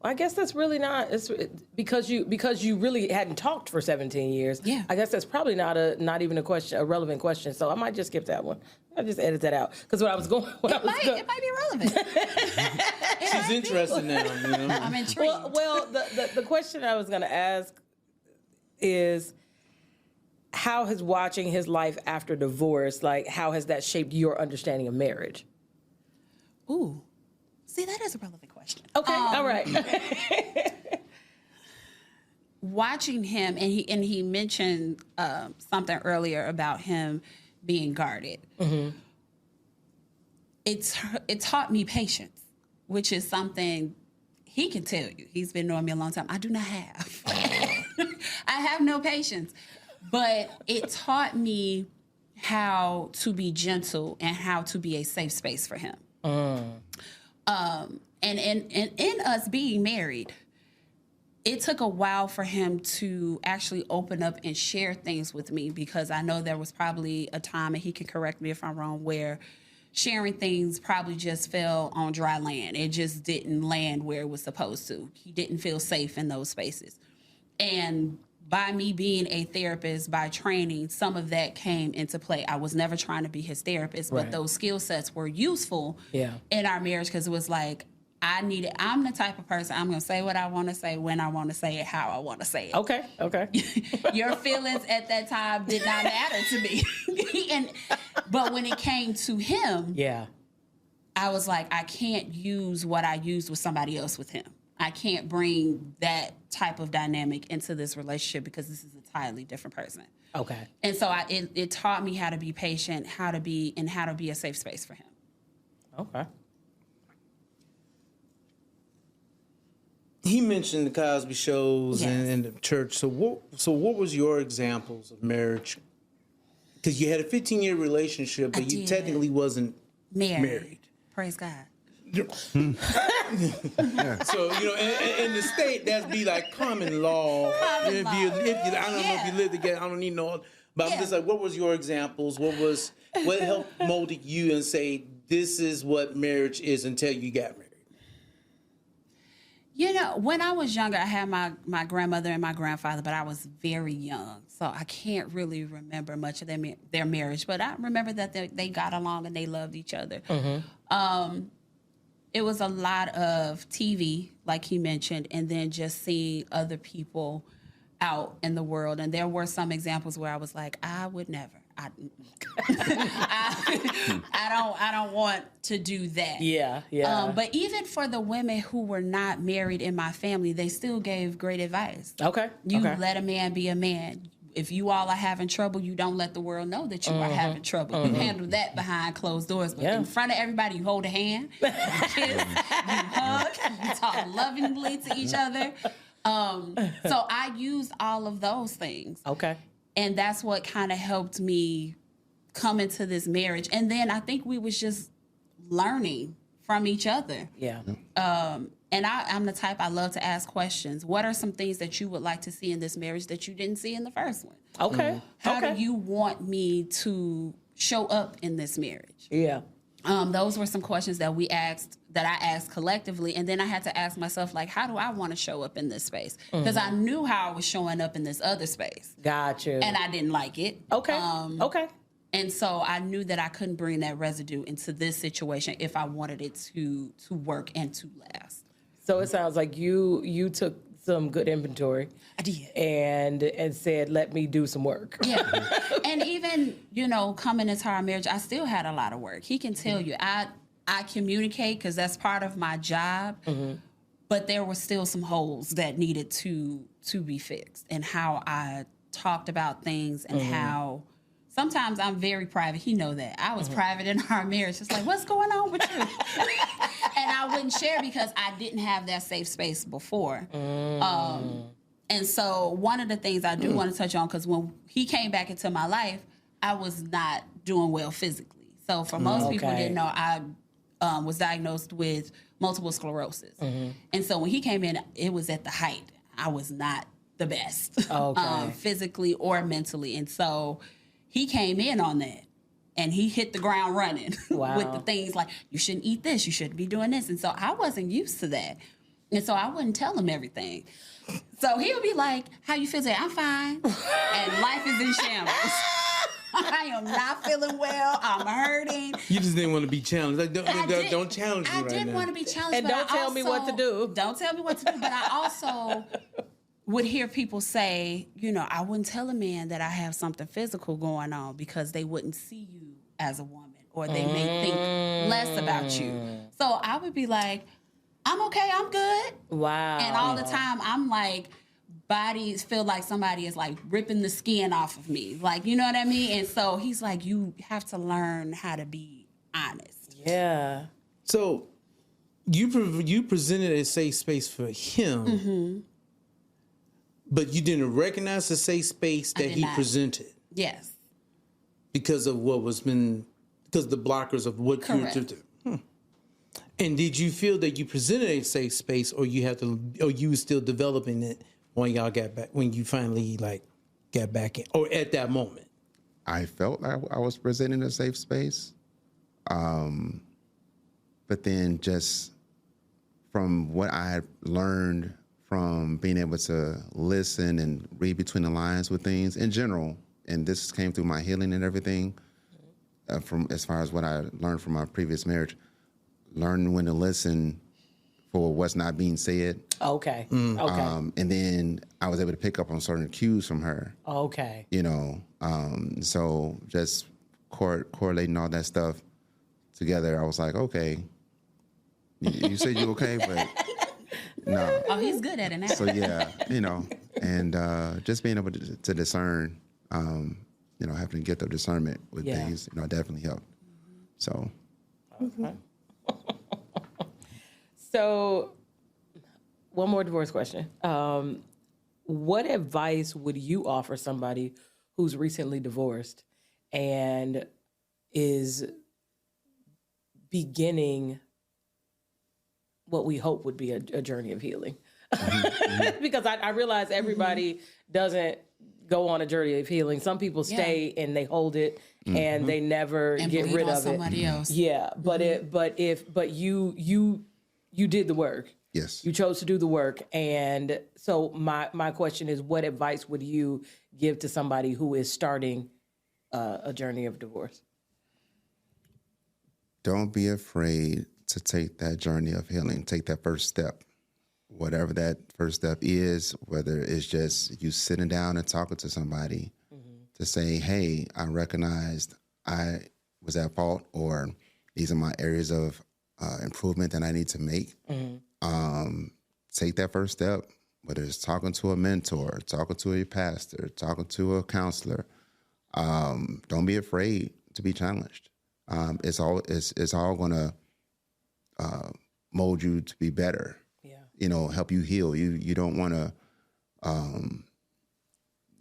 S1: I guess that's really not. It's because you really hadn't talked for 17 years.
S3: Yeah.
S1: I guess that's probably not even a relevant question. So I might just skip that one. I'll just edit that out because it
S3: might be relevant.
S2: She's interested now.
S3: I'm intrigued.
S1: Well, the question I was going to ask is, how has watching his life after divorce, how has that shaped your understanding of marriage?
S3: Ooh, see, that is a relevant question.
S1: Okay, all right.
S3: Watching him, and he mentioned something earlier about him being guarded. Mm-hmm. It taught me patience, which is something he can tell you. He's been knowing me a long time. I do not have. I have no patience. But it taught me how to be gentle and how to be a safe space for him. And in us being married, it took a while for him to actually open up and share things with me, because I know there was probably a time, and he can correct me if I'm wrong, where sharing things probably just fell on dry land. It just didn't land where it was supposed to. He didn't feel safe in those spaces. And by me being a therapist by training, some of that came into play. I was never trying to be his therapist, but those skill sets were useful in our marriage because it was like, I'm the type of person, I'm going to say what I want to say, when I want to say it, how I want to say it.
S1: Okay.
S3: Your feelings at that time did not matter to me. But when it came to him, I was like, I can't use what I used with somebody else with him. I can't bring that type of dynamic into this relationship because this is an entirely different person.
S1: Okay.
S3: And so it taught me how to be patient, how to be a safe space for him.
S1: Okay.
S2: He mentioned the Cosby shows and the church. So what was your examples of marriage? Because you had a 15-year relationship, but you technically wasn't married.
S3: Praise God.
S2: So, in the state, that'd be like common law. I don't know if you live together. I don't need no. But I'm just like, what was your examples? What helped molded you and say, this is what marriage is until you got married?
S3: When I was younger, I had my grandmother and my grandfather, but I was very young. So I can't really remember much of their marriage. But I remember that they got along and they loved each other. Mm-hmm. It was a lot of TV, like he mentioned, and then just seeing other people out in the world. And there were some examples where I was like, I would never. I don't want to do that.
S1: Yeah.
S3: But even for the women who were not married in my family, they still gave great advice.
S1: Okay.
S3: Let a man be a man. If you all are having trouble, you don't let the world know that you are having trouble. You handle that behind closed doors. But in front of everybody, you hold a hand, you kiss, you hug, you talk lovingly to each other. So I used all of those things.
S1: Okay.
S3: And that's what kind of helped me come into this marriage. And then I think we was just learning from each other.
S1: Yeah.
S3: And I'm the type, I love to ask questions. What are some things that you would like to see in this marriage that you didn't see in the first one?
S1: Okay.
S3: How do you want me to show up in this marriage?
S1: Yeah.
S3: Those were some questions that I asked collectively. And then I had to ask myself, like, how do I want to show up in this space? Because I knew how I was showing up in this other space.
S1: Gotcha.
S3: And I didn't like it.
S1: Okay. Okay.
S3: And so I knew that I couldn't bring that residue into this situation if I wanted it to work and to last.
S1: So it sounds like you took some good inventory.
S3: I did.
S1: And said, let me do some work.
S3: Yeah. And even, coming into our marriage, I still had a lot of work. He can tell you, I communicate because that's part of my job, but there were still some holes that needed to be fixed, and how I talked about things and how sometimes I'm very private. He know that. I was private in our marriage. It's like, what's going on with you? And I wouldn't share because I didn't have that safe space before. And so one of the things I do want to touch on, because when he came back into my life, I was not doing well physically. So for most people who didn't know, I was diagnosed with multiple sclerosis. And so when he came in, it was at the height. I was not the best physically or mentally. And so he came in on that. And he hit the ground running with the things like, you shouldn't eat this, you shouldn't be doing this. And so I wasn't used to that. And so I wouldn't tell him everything. So he'll be like, how you feel today? I'm fine. And life is in shambles. I am not feeling well. I'm hurting.
S2: You just didn't want to be challenged. Like, don't challenge me right now.
S3: I didn't want to be challenged.
S1: And don't tell me what to do.
S3: Don't tell me what to do. But I also would hear people say, I wouldn't tell a man that I have something physical going on because they wouldn't see you as a woman, or they may think less about you. So I would be like, I'm okay, I'm good.
S1: Wow.
S3: And all the time, I'm like, bodies feel like somebody is like ripping the skin off of me. Like, you know what I mean? And so he's like, you have to learn how to be honest.
S1: Yeah.
S2: So you presented a safe space for him, but you didn't recognize the safe space that he presented.
S3: Yes.
S2: Because of because the blockers of what you were doing. And did you feel that you presented a safe space, or you were still developing it when y'all got back, when you finally got back in, or at that moment?
S4: I felt I was presenting a safe space. But then just from what I had learned from being able to listen and read between the lines with things in general. And this came through my healing and everything, from as far as what I learned from my previous marriage, learning when to listen for what's not being said.
S1: Okay. Okay.
S4: And then I was able to pick up on certain cues from her.
S1: Okay.
S4: You know, so just correlating all that stuff together, I was like, okay, you said you okay, but no.
S3: Oh, he's good at it now.
S4: So yeah, you know, and just being able to discern, you know, having to get the discernment with things, you know, definitely helped. So.
S1: Okay. So, one more divorce question. What advice would you offer somebody who's recently divorced and is beginning what we hope would be a journey of healing? Because I realize everybody doesn't go on a journey of healing. Some people stay and they hold it and they never get rid of
S3: somebody
S1: it.
S3: else.
S1: Yeah, but you did the work.
S4: Yes.
S1: You chose to do the work. And so my question is, what advice would you give to somebody who is starting a journey of divorce?
S4: Don't be afraid to take that journey of healing. Take that first step. Whatever that first step is, whether it's just you sitting down and talking to somebody to say, hey, I recognized I was at fault, or these are my areas of improvement that I need to make. Take that first step, whether it's talking to a mentor, talking to a pastor, talking to a counselor. Don't be afraid to be challenged. It's all going to mold you to be better.
S1: Yeah.
S4: You know, help you heal. You don't want to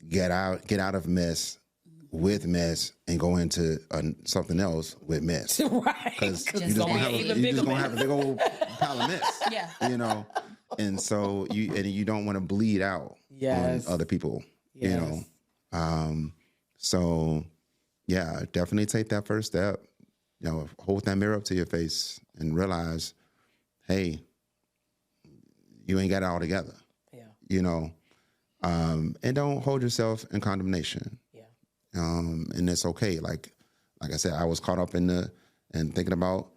S4: get out of mess with mess and go into something else with mess.
S1: Right.
S4: Because
S1: Just
S4: you just
S1: gonna
S4: gonna
S1: have
S4: have
S1: even
S4: you
S1: bigger
S4: just gonna
S1: mess.
S4: have a big old pile of mess.
S3: Yeah.
S4: You know, and so you don't want to bleed out
S1: Yes.
S4: on other people.
S1: Yes.
S4: You know, so yeah, definitely take that first step. You know, hold that mirror up to your face and realize, hey, you ain't got it all together.
S1: Yeah.
S4: You know, and don't hold yourself in condemnation.
S1: Yeah.
S4: And it's okay. Like I said, I was caught up in thinking about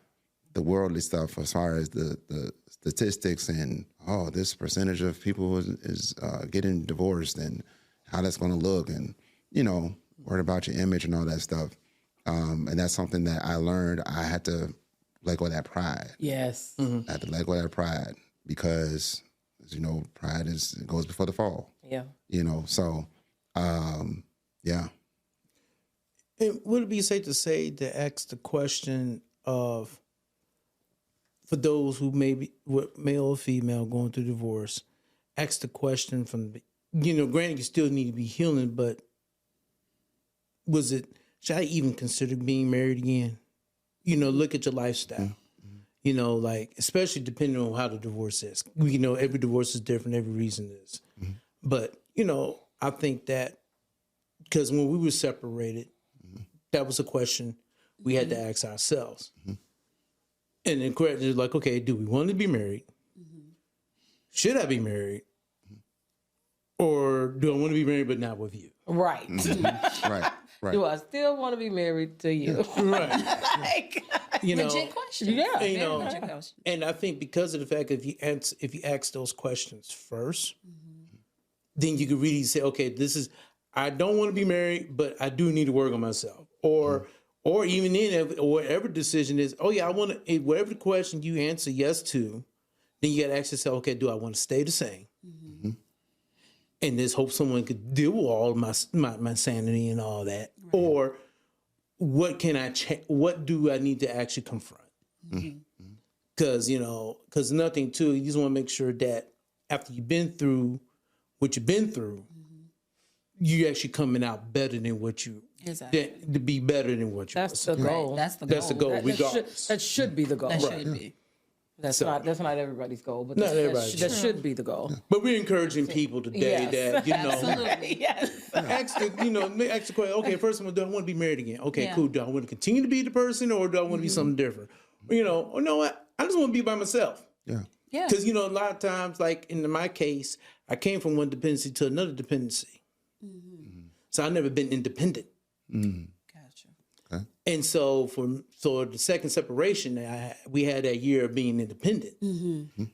S4: the worldly stuff as far as the statistics and this percentage of people is getting divorced and how that's going to look, and you know, worried about your image and all that stuff. And that's something that I learned. I had to let go of that pride.
S1: Yes.
S4: I had to let go of that pride because, as you know, pride goes before the fall.
S1: Yeah.
S4: You know, so yeah.
S2: And would it be safe to say to ask the question of, for those who maybe male or female going through divorce, ask the question from, granted you still need to be healing, but should I even consider being married again? Look at your lifestyle. Like, especially depending on how the divorce is. Every divorce is different, every reason is. But, I think that because when we were separated, that was a question we had to ask ourselves. And the question is like, okay, do we want to be married? Should I be married? Or do I want to be married but not with you?
S1: Right.
S4: Right.
S1: Do I still want to be married to you?
S2: Right.
S3: Legit question.
S1: Yeah.
S3: Very legit question.
S2: And I think because of the fact if you ask those questions first, then you can really say, okay, I don't want to be married, but I do need to work on myself. Or even then, whatever decision is, I want to, whatever question you answer yes to, then you got to ask yourself, okay, do I want to stay the same? And just hope someone could deal with all of my sanity and all that. Right. Or what can I what do I need to actually confront? Because nothing too, you just want to make sure that after you've been through what you've been through, you actually coming out better than what you, to be better than what you.
S1: That's the goal.
S3: Right. That's the goal.
S2: That's the goal.
S1: That should be the goal.
S3: That should be.
S1: That's not everybody's goal, but
S2: Not everybody's
S1: that should be the goal.
S2: But we're encouraging people today that,
S3: Absolutely.
S1: Yes.
S2: ask the question, okay, first of all, do I want to be married again? Okay,
S3: Yeah.
S2: cool. Do I want to continue to be the person or do I want to be something different? Or no, I just want to be by myself.
S4: Yeah.
S3: Yeah.
S2: Because, a lot of times, like in my case, I came from one dependency to another dependency. So I've never been independent.
S3: Gotcha.
S4: Okay.
S2: And so the second separation, we had that year of being independent.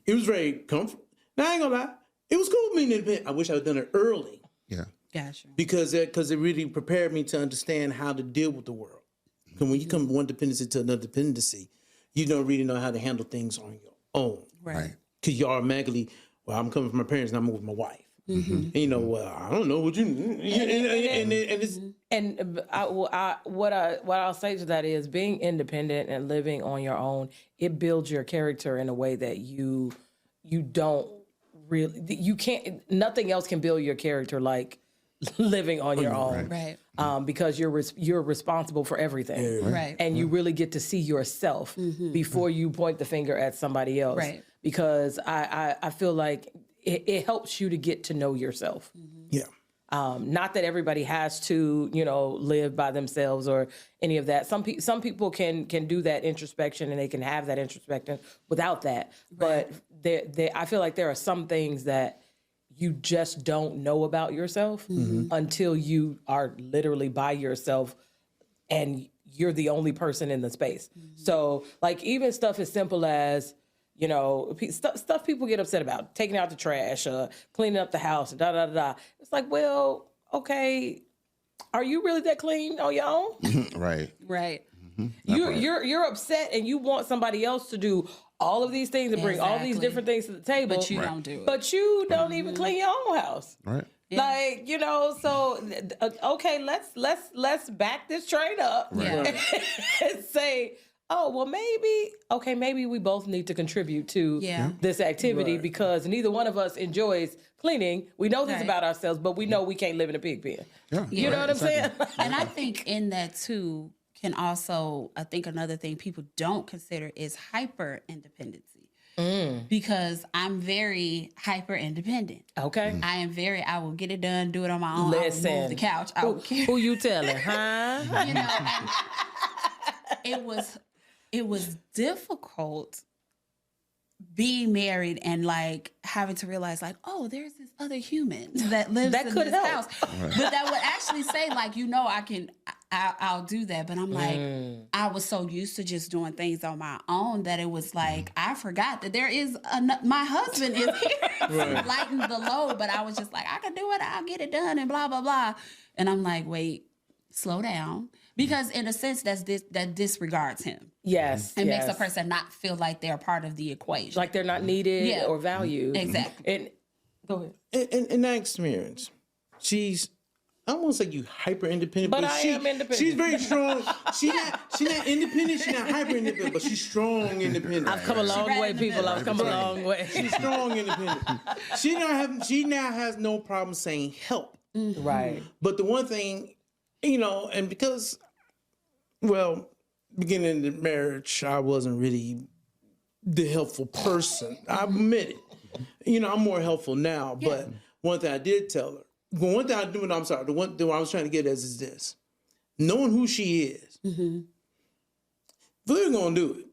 S2: It was very comfortable. Now, I ain't gonna lie. It was cool being independent. I wish I had done it early
S4: Yeah.
S3: Gotcha.
S2: because it really prepared me to understand how to deal with the world. Because when you come from one dependency to another dependency, you don't really know how to handle things on your own.
S3: Right.
S2: Because you automatically, I'm coming from my parents and I'm with my wife. And, I don't know what you, and it's,
S1: And what I'll say to that is being independent and living on your own, it builds your character in a way that you don't really, you can't, nothing else can build your character like living on your own.
S3: Right.
S1: Because you're responsible for everything.
S3: Right.
S1: And you really get to see yourself before you point the finger at somebody else.
S3: Right.
S1: Because I feel like it helps you to get to know yourself.
S2: yeah.
S1: Not that everybody has to, live by themselves or any of that. Some people can do that introspection and they can have that introspection without that. But I feel like there are some things that you just don't know about yourself until you are literally by yourself and you're the only person in the space. So like even stuff as simple as, stuff people get upset about, taking out the trash, cleaning up the house, da-da-da-da. It's like, well, okay, are you really that clean on your own?
S4: Right.
S3: Right.
S1: You're upset and you want somebody else to do all of these things and bring all these
S3: Exactly.
S1: different things to the table.
S3: But you don't do it.
S1: But you don't even clean your own house.
S4: Right.
S1: Like, so okay, let's back this train up
S3: Yeah.
S1: and say, oh, well, maybe we both need to contribute to this activity because neither one of us enjoys cleaning. We know this
S3: Right.
S1: about ourselves, but we know we can't live in a pig pen.
S4: Yeah.
S1: You know what I'm saying?
S3: And I think in that too can also, I think another thing people don't consider is hyper independency. Because I'm very hyper independent.
S1: Okay.
S3: I will get it done, do it on my own. I will move the couch. I don't care.
S1: Who you telling, huh?
S3: And it was difficult being married and like having to realize like, oh, there's this other human that lives
S1: That
S3: in
S1: could
S3: this
S1: help.
S3: house. But that would actually say like, I'll do that. But I'm like, I was so used to just doing things on my own that it was like, I forgot that there is, my husband is here to lighten the load. But I was just like, I can do it. I'll get it done and blah, blah, blah. And I'm like, wait, slow down. Because in a sense, that disregards him.
S1: Yes.
S3: It makes a person not feel like they're part of the equation.
S1: like they're not needed
S3: Yeah.
S1: or valued.
S3: Exactly.
S1: And go ahead.
S2: In that experience, she's, I don't want to say you hyper independent,
S1: But I am independent.
S2: She's very strong. She's not independent. She's not hyper independent, but she's strong independent.
S1: I've come a long
S3: right
S1: way,
S3: in the
S1: people.
S3: middle.
S1: I've come a long way.
S2: She's strong independent. She now has no problem saying help.
S1: Right.
S2: But the one thing, and because, beginning of the marriage, I wasn't really the helpful person. I admit it. I'm more helpful now. But one thing I did tell her, the one thing I was trying to get at is this. Knowing who she is, we're going to do it.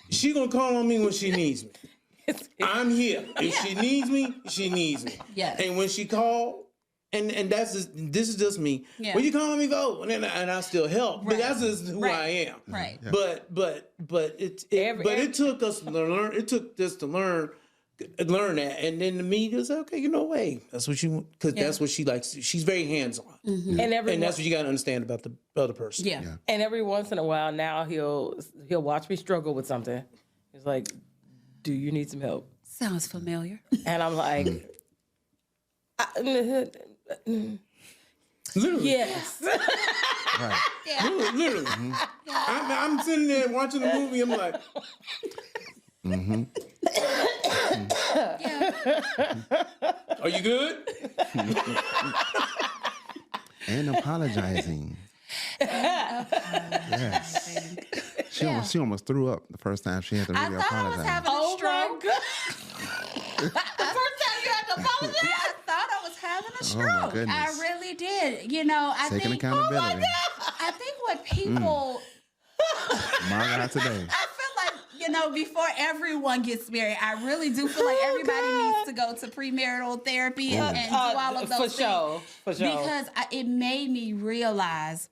S2: She's going to call on me when she needs me. I'm here. If she needs me, she needs me.
S3: Yes.
S2: And when she called, and this is just me.
S3: Yeah.
S2: When you call me, go, and I still help. But
S3: Right.
S2: that's just who
S3: Right.
S2: I am.
S3: Right.
S2: But it took us to learn. It took us to learn that, and then the me just okay, way that's what she because that's what she likes. She's very hands on,
S1: And
S2: and that's what you got to understand about the other person.
S3: Yeah.
S1: And every once in a while now he'll watch me struggle with something. He's like, do you need some help?
S3: Sounds familiar.
S1: And I'm like,
S2: Literally,
S1: yes.
S4: Right.
S2: literally. I'm sitting there watching the movie. I'm like, are you good?
S4: And apologizing. Yes. She almost threw up the first time she had to
S3: I
S4: really
S3: thought I was
S4: apologize.
S3: having a
S1: Oh
S3: stroke.
S1: my God.
S3: The first time you had to apologize, I thought I was having a stroke.
S4: goodness.
S3: I really did. I
S4: Taking
S3: think
S4: accountability.
S3: I think what people
S4: My God, today.
S3: I feel like, before everyone gets married, I really do feel like everybody needs to go to premarital therapy and do all of those things.
S1: For sure.
S3: Because it made me realize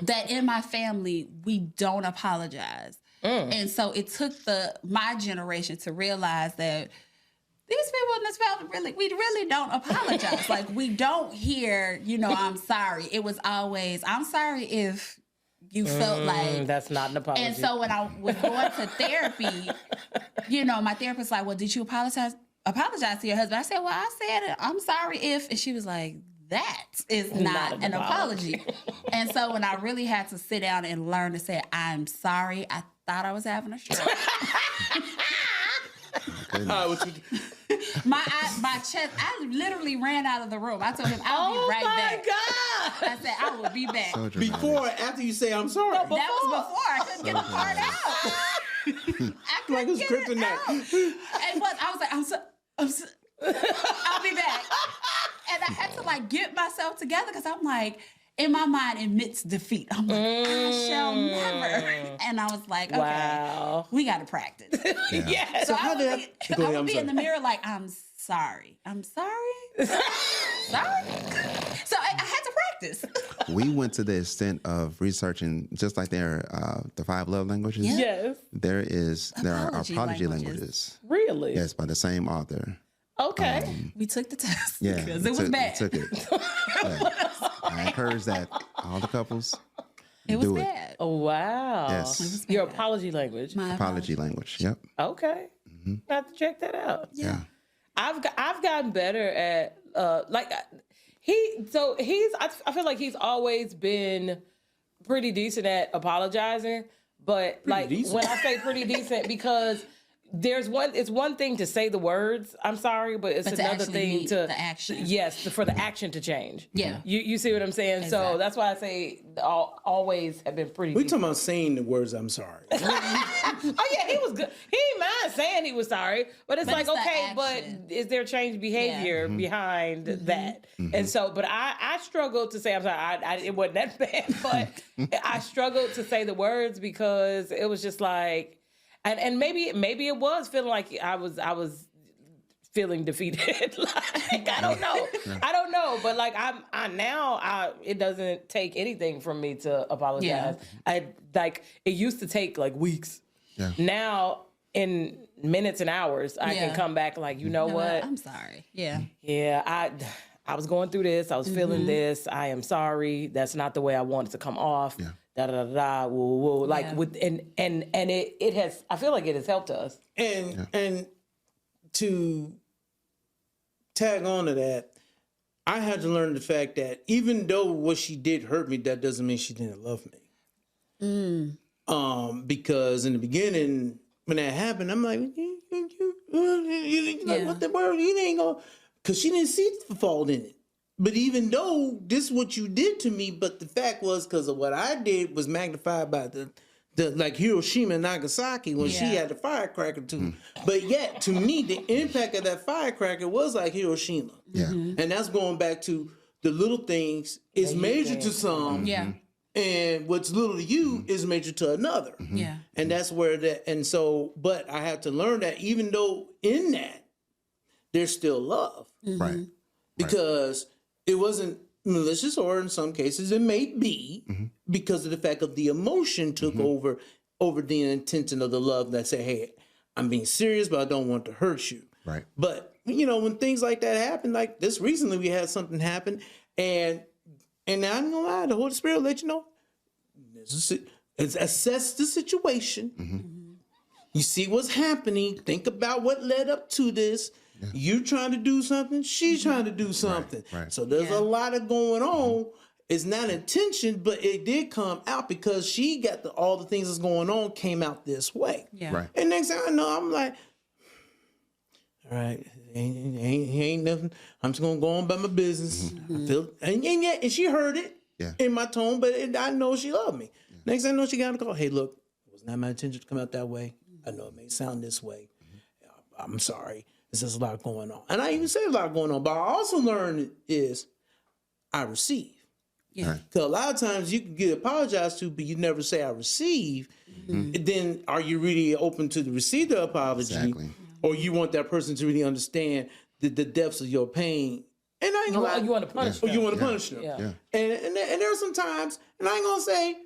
S3: that in my family, we don't apologize. And so it took my generation to realize that these people in this family we really don't apologize. Like, we don't hear, I'm sorry. It was always, I'm sorry if you felt like
S1: that's not an apology.
S3: And so when I was going to therapy, my therapist was like, well, did you apologize to your husband? I said, well, I said, I'm sorry if, and she was like, that is not an apology. And so when I really had to sit down and learn to say, I'm sorry, I thought I was having a stroke. My chest, I literally ran out of the room. I told him, I'll be right back.
S1: Oh my God.
S3: I said, I will be back.
S4: So
S2: Before or after you say I'm sorry?
S3: That was before. I couldn't get the part out. I couldn't
S2: Like it's
S3: get it
S2: kryptonite.
S3: out. And I was like, I'll be back. And I had to get myself together because I'm like, in my mind, amidst defeat, I'm like, I shall never. And I was like, okay,
S1: Wow.
S3: we got to practice.
S1: Yes.
S3: So I would be
S2: I'm
S3: in the mirror like, I'm sorry. I'm sorry. Sorry. So I had to practice.
S4: We went to the extent of researching, just like there are the 5 love languages.
S3: Yeah.
S1: Yes.
S4: There are
S3: Apology
S4: apology
S3: languages.
S4: languages.
S1: Really?
S4: Yes, by the same author.
S1: Okay.
S3: We took the test
S4: Yeah,
S3: because it was bad.
S4: Took it. I encourage that all the couples
S3: It was
S4: do
S3: bad.
S1: Oh, wow.
S4: Yes. It
S3: was
S1: Your
S3: bad.
S1: apology language.
S3: My
S4: Apology language. Yep.
S1: Okay. I have to check that out.
S4: Yeah.
S1: I've gotten better at I feel like he's always been pretty decent at apologizing, but
S2: decent.
S1: when I say pretty decent, because it's one thing to say the words "I'm sorry," but it's
S3: But to
S1: another
S3: actually
S1: thing
S3: meet
S1: to
S3: the action.
S1: Yes, for the action to change.
S3: Yeah.
S1: you see what I'm saying? So
S3: Exactly.
S1: that's why I say always have been pretty.
S2: We
S1: decent.
S2: talking about saying the words I'm sorry.
S1: Oh yeah, he was good. He didn't mind saying he was sorry, but it's
S3: But
S1: like,
S3: it's the
S1: okay, but
S3: action.
S1: is there changed behavior behind that? And so, but I struggled to say I'm sorry. It wasn't that bad, but I struggled to say the words because it was just like, and maybe it was feeling like I was feeling defeated. I don't know, but it doesn't take anything from me to apologize.
S3: Yeah.
S1: It used to take weeks.
S4: Yeah.
S1: Now in minutes and hours, I can
S3: Yeah.
S1: come back what?
S3: I'm sorry. Yeah.
S1: Yeah, I was going through this. I was feeling this. I am sorry. That's not the way I wanted to come off.
S4: Yeah.
S1: Da da da da. Woo, woo.
S3: Yeah.
S1: And it has. I feel like it has helped us.
S2: And to tag on to that, I had to learn the fact that even though what she did hurt me, that doesn't mean she didn't love me. Because in the beginning, when that happened, I'm like, what the word? You ain't gonna, because she didn't see the fault in it. But even though this is what you did to me, but the fact was because of what I did was magnified by the like Hiroshima and Nagasaki when she had the firecracker too. But yet, to me, the impact of that firecracker was like Hiroshima.
S4: Yeah.
S2: And that's going back to the little things is major to some.
S3: Yeah.
S2: And what's little to you is major to another.
S3: Yeah.
S2: And that's where but I had to learn that even though in that, there's still love.
S4: Right.
S2: Because it wasn't malicious, or in some cases it may be because of the fact of the emotion took over the intention of the love that said, hey, I'm being serious, but I don't want to hurt you.
S4: Right.
S2: But, when things like that happen, like this recently we had something happen, and I'm not gonna lie, the Holy Spirit will let you know, assess the situation. You see what's happening. Think about what led up to this. Yeah. You trying to do something, she's trying to do something.
S4: Right.
S2: So there's a lot of going on. It's not intention, but it did come out because she got all the things that's going on came out this way.
S3: Yeah.
S4: Right.
S2: And next thing I know, I'm like, all right, ain't nothing. I'm just gonna go on about my business. I feel, and she heard it in my tone, but I know she loved me. Next thing I know, she got a call. Hey, look, it was not my intention to come out that way. I know it may sound this way. I'm sorry. There's just a lot going on. And I even say a lot going on, but I also learned is I receive.
S3: Yeah.
S2: Because a lot of times you can get apologized to, but you never say I receive. then are you really open to receive the apology?
S4: Exactly.
S2: Or you want that person to really understand the depths of your pain? And I ain't gonna lie.
S1: You want to punish
S2: Or
S1: them.
S2: you want to punish them.
S1: Yeah.
S2: And there are some times, and I ain't gonna say,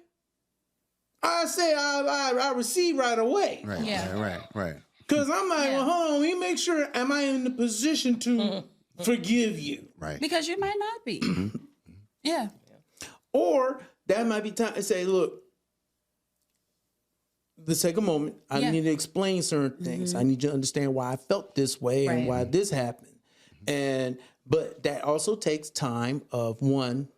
S2: I receive right away.
S4: Right.
S3: Yeah.
S4: Right.
S2: Because I'm like, well, hold on, let me make sure, am I in the position to forgive you?
S4: Right.
S3: Because you might not be. Yeah.
S2: Or that might be time to say, look, let's take a moment. I need to explain certain things. I need you to understand why I felt this way and why this happened. But that also takes time of one,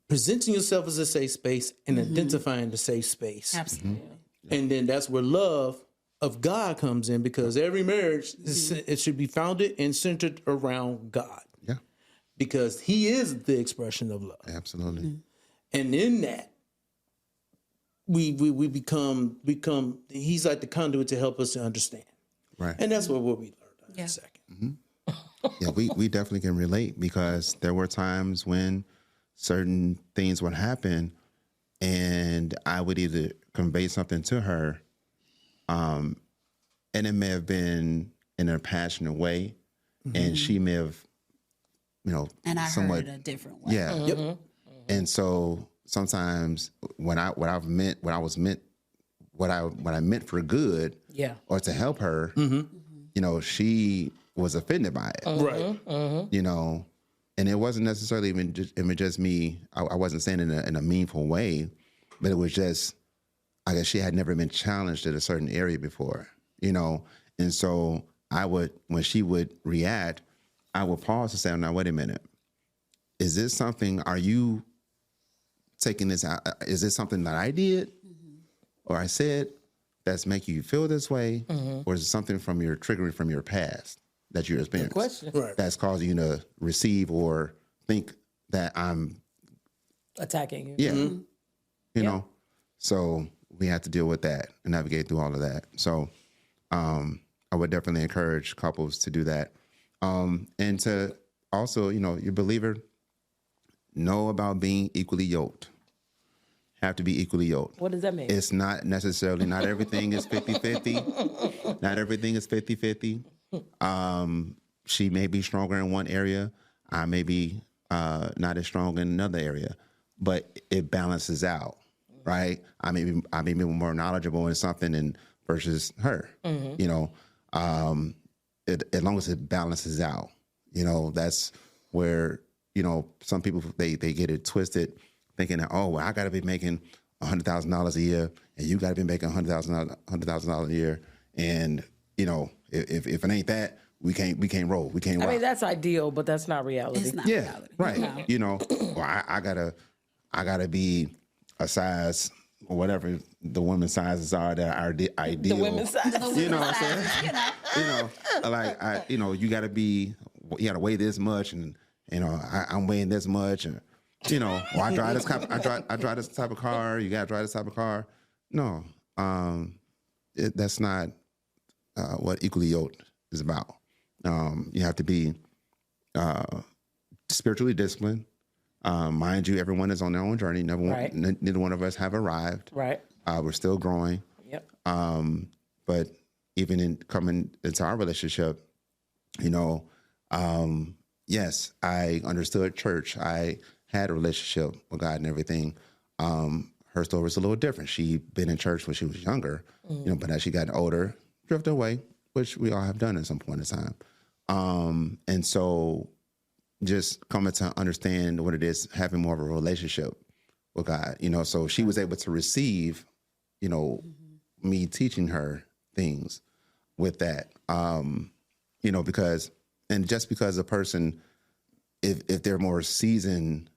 S2: presenting yourself as a safe space and identifying the safe space.
S3: Absolutely.
S2: And then that's where love of God comes in, because every marriage, it should be founded and centered around God.
S4: Yeah.
S2: Because he is the expression of love.
S4: Absolutely.
S2: And in that, we become, he's like the conduit to help us to understand.
S4: Right.
S2: And that's what we learned in a second.
S4: Yeah, we definitely can relate, because there were times when certain things would happen and I would either convey something to her, and it may have been in a passionate way, and she may have,
S3: And I
S4: somewhat,
S3: heard it a different way.
S4: yeah. Yep. And so sometimes what I meant for good, or to help her, she was offended by it.
S2: Right.
S4: And it wasn't necessarily even just me. I wasn't saying it in a meaningful way, but it was just, I guess she had never been challenged in a certain area before, And so when she would react, I would pause and say, now, wait a minute. Is this something, are you taking this out? Is this something that I did or I said that's making you feel this way? Or is it something triggering from your past that you experienced?
S1: Good question.
S2: Right.
S4: That's causing you to receive or think that I'm
S1: Attacking you.
S4: yeah. You know, so we have to deal with that and navigate through all of that. So I would definitely encourage couples to do that. And to also, your believer, know about being equally yoked. Have to be equally yoked.
S1: What does that mean?
S4: It's not necessarily, not everything is 50-50. Not everything is 50-50. She may be stronger in one area. I may be not as strong in another area, but it balances out, right? I may be more knowledgeable in something versus her, as long as it balances out, that's where, some people, they get it twisted thinking that, oh, well, I got to be making $100,000 a year and you got to be making $100,000 a year. And, if it ain't that, we can't roll. We can't rock.
S1: I mean, that's ideal, but that's not reality.
S3: It's not
S4: Yeah,
S3: reality.
S4: right.
S3: No.
S4: Well, I gotta be a size or whatever the women's sizes are that are ideal.
S1: The women's size.
S4: You know what I'm saying? You gotta weigh this much, and I'm weighing this much, and I drive this type of car. You gotta drive this type of car. No, that's not what equally yoked is about. You have to be spiritually disciplined. Mind you, everyone is on their own journey. Neither one of us have arrived.
S1: Right.
S4: We're still growing.
S1: Yep.
S4: But even in coming into our relationship, yes, I understood church. I had a relationship with God and everything. Her story was a little different. She'd been in church when she was younger, but as she got older, drifted away, which we all have done at some point in time. And so just coming to understand what it is, having more of a relationship with God, so she was able to receive, me teaching her things with that, because a person, if they're more seasoned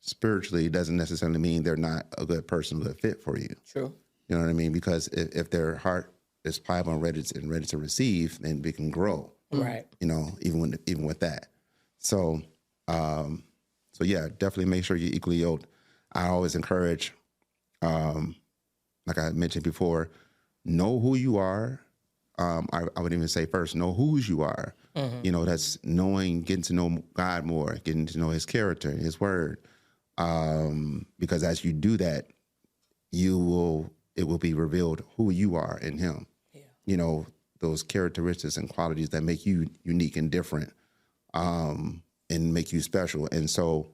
S4: spiritually, doesn't necessarily mean they're not a good person, good fit for you.
S1: True.
S4: You know what I mean? Because if their heart is pliable and ready to receive, then we can grow.
S1: Right.
S4: Even with that. So yeah, definitely make sure you're equally yoked. I always encourage, like I mentioned before, know who you are. I would even say first, know whose you are. That's getting to know God more, getting to know his character, his word. Because as you do that, you will it will be revealed who you are in him. Yeah. You know, those characteristics and qualities that make you unique and different, and make you special. And so,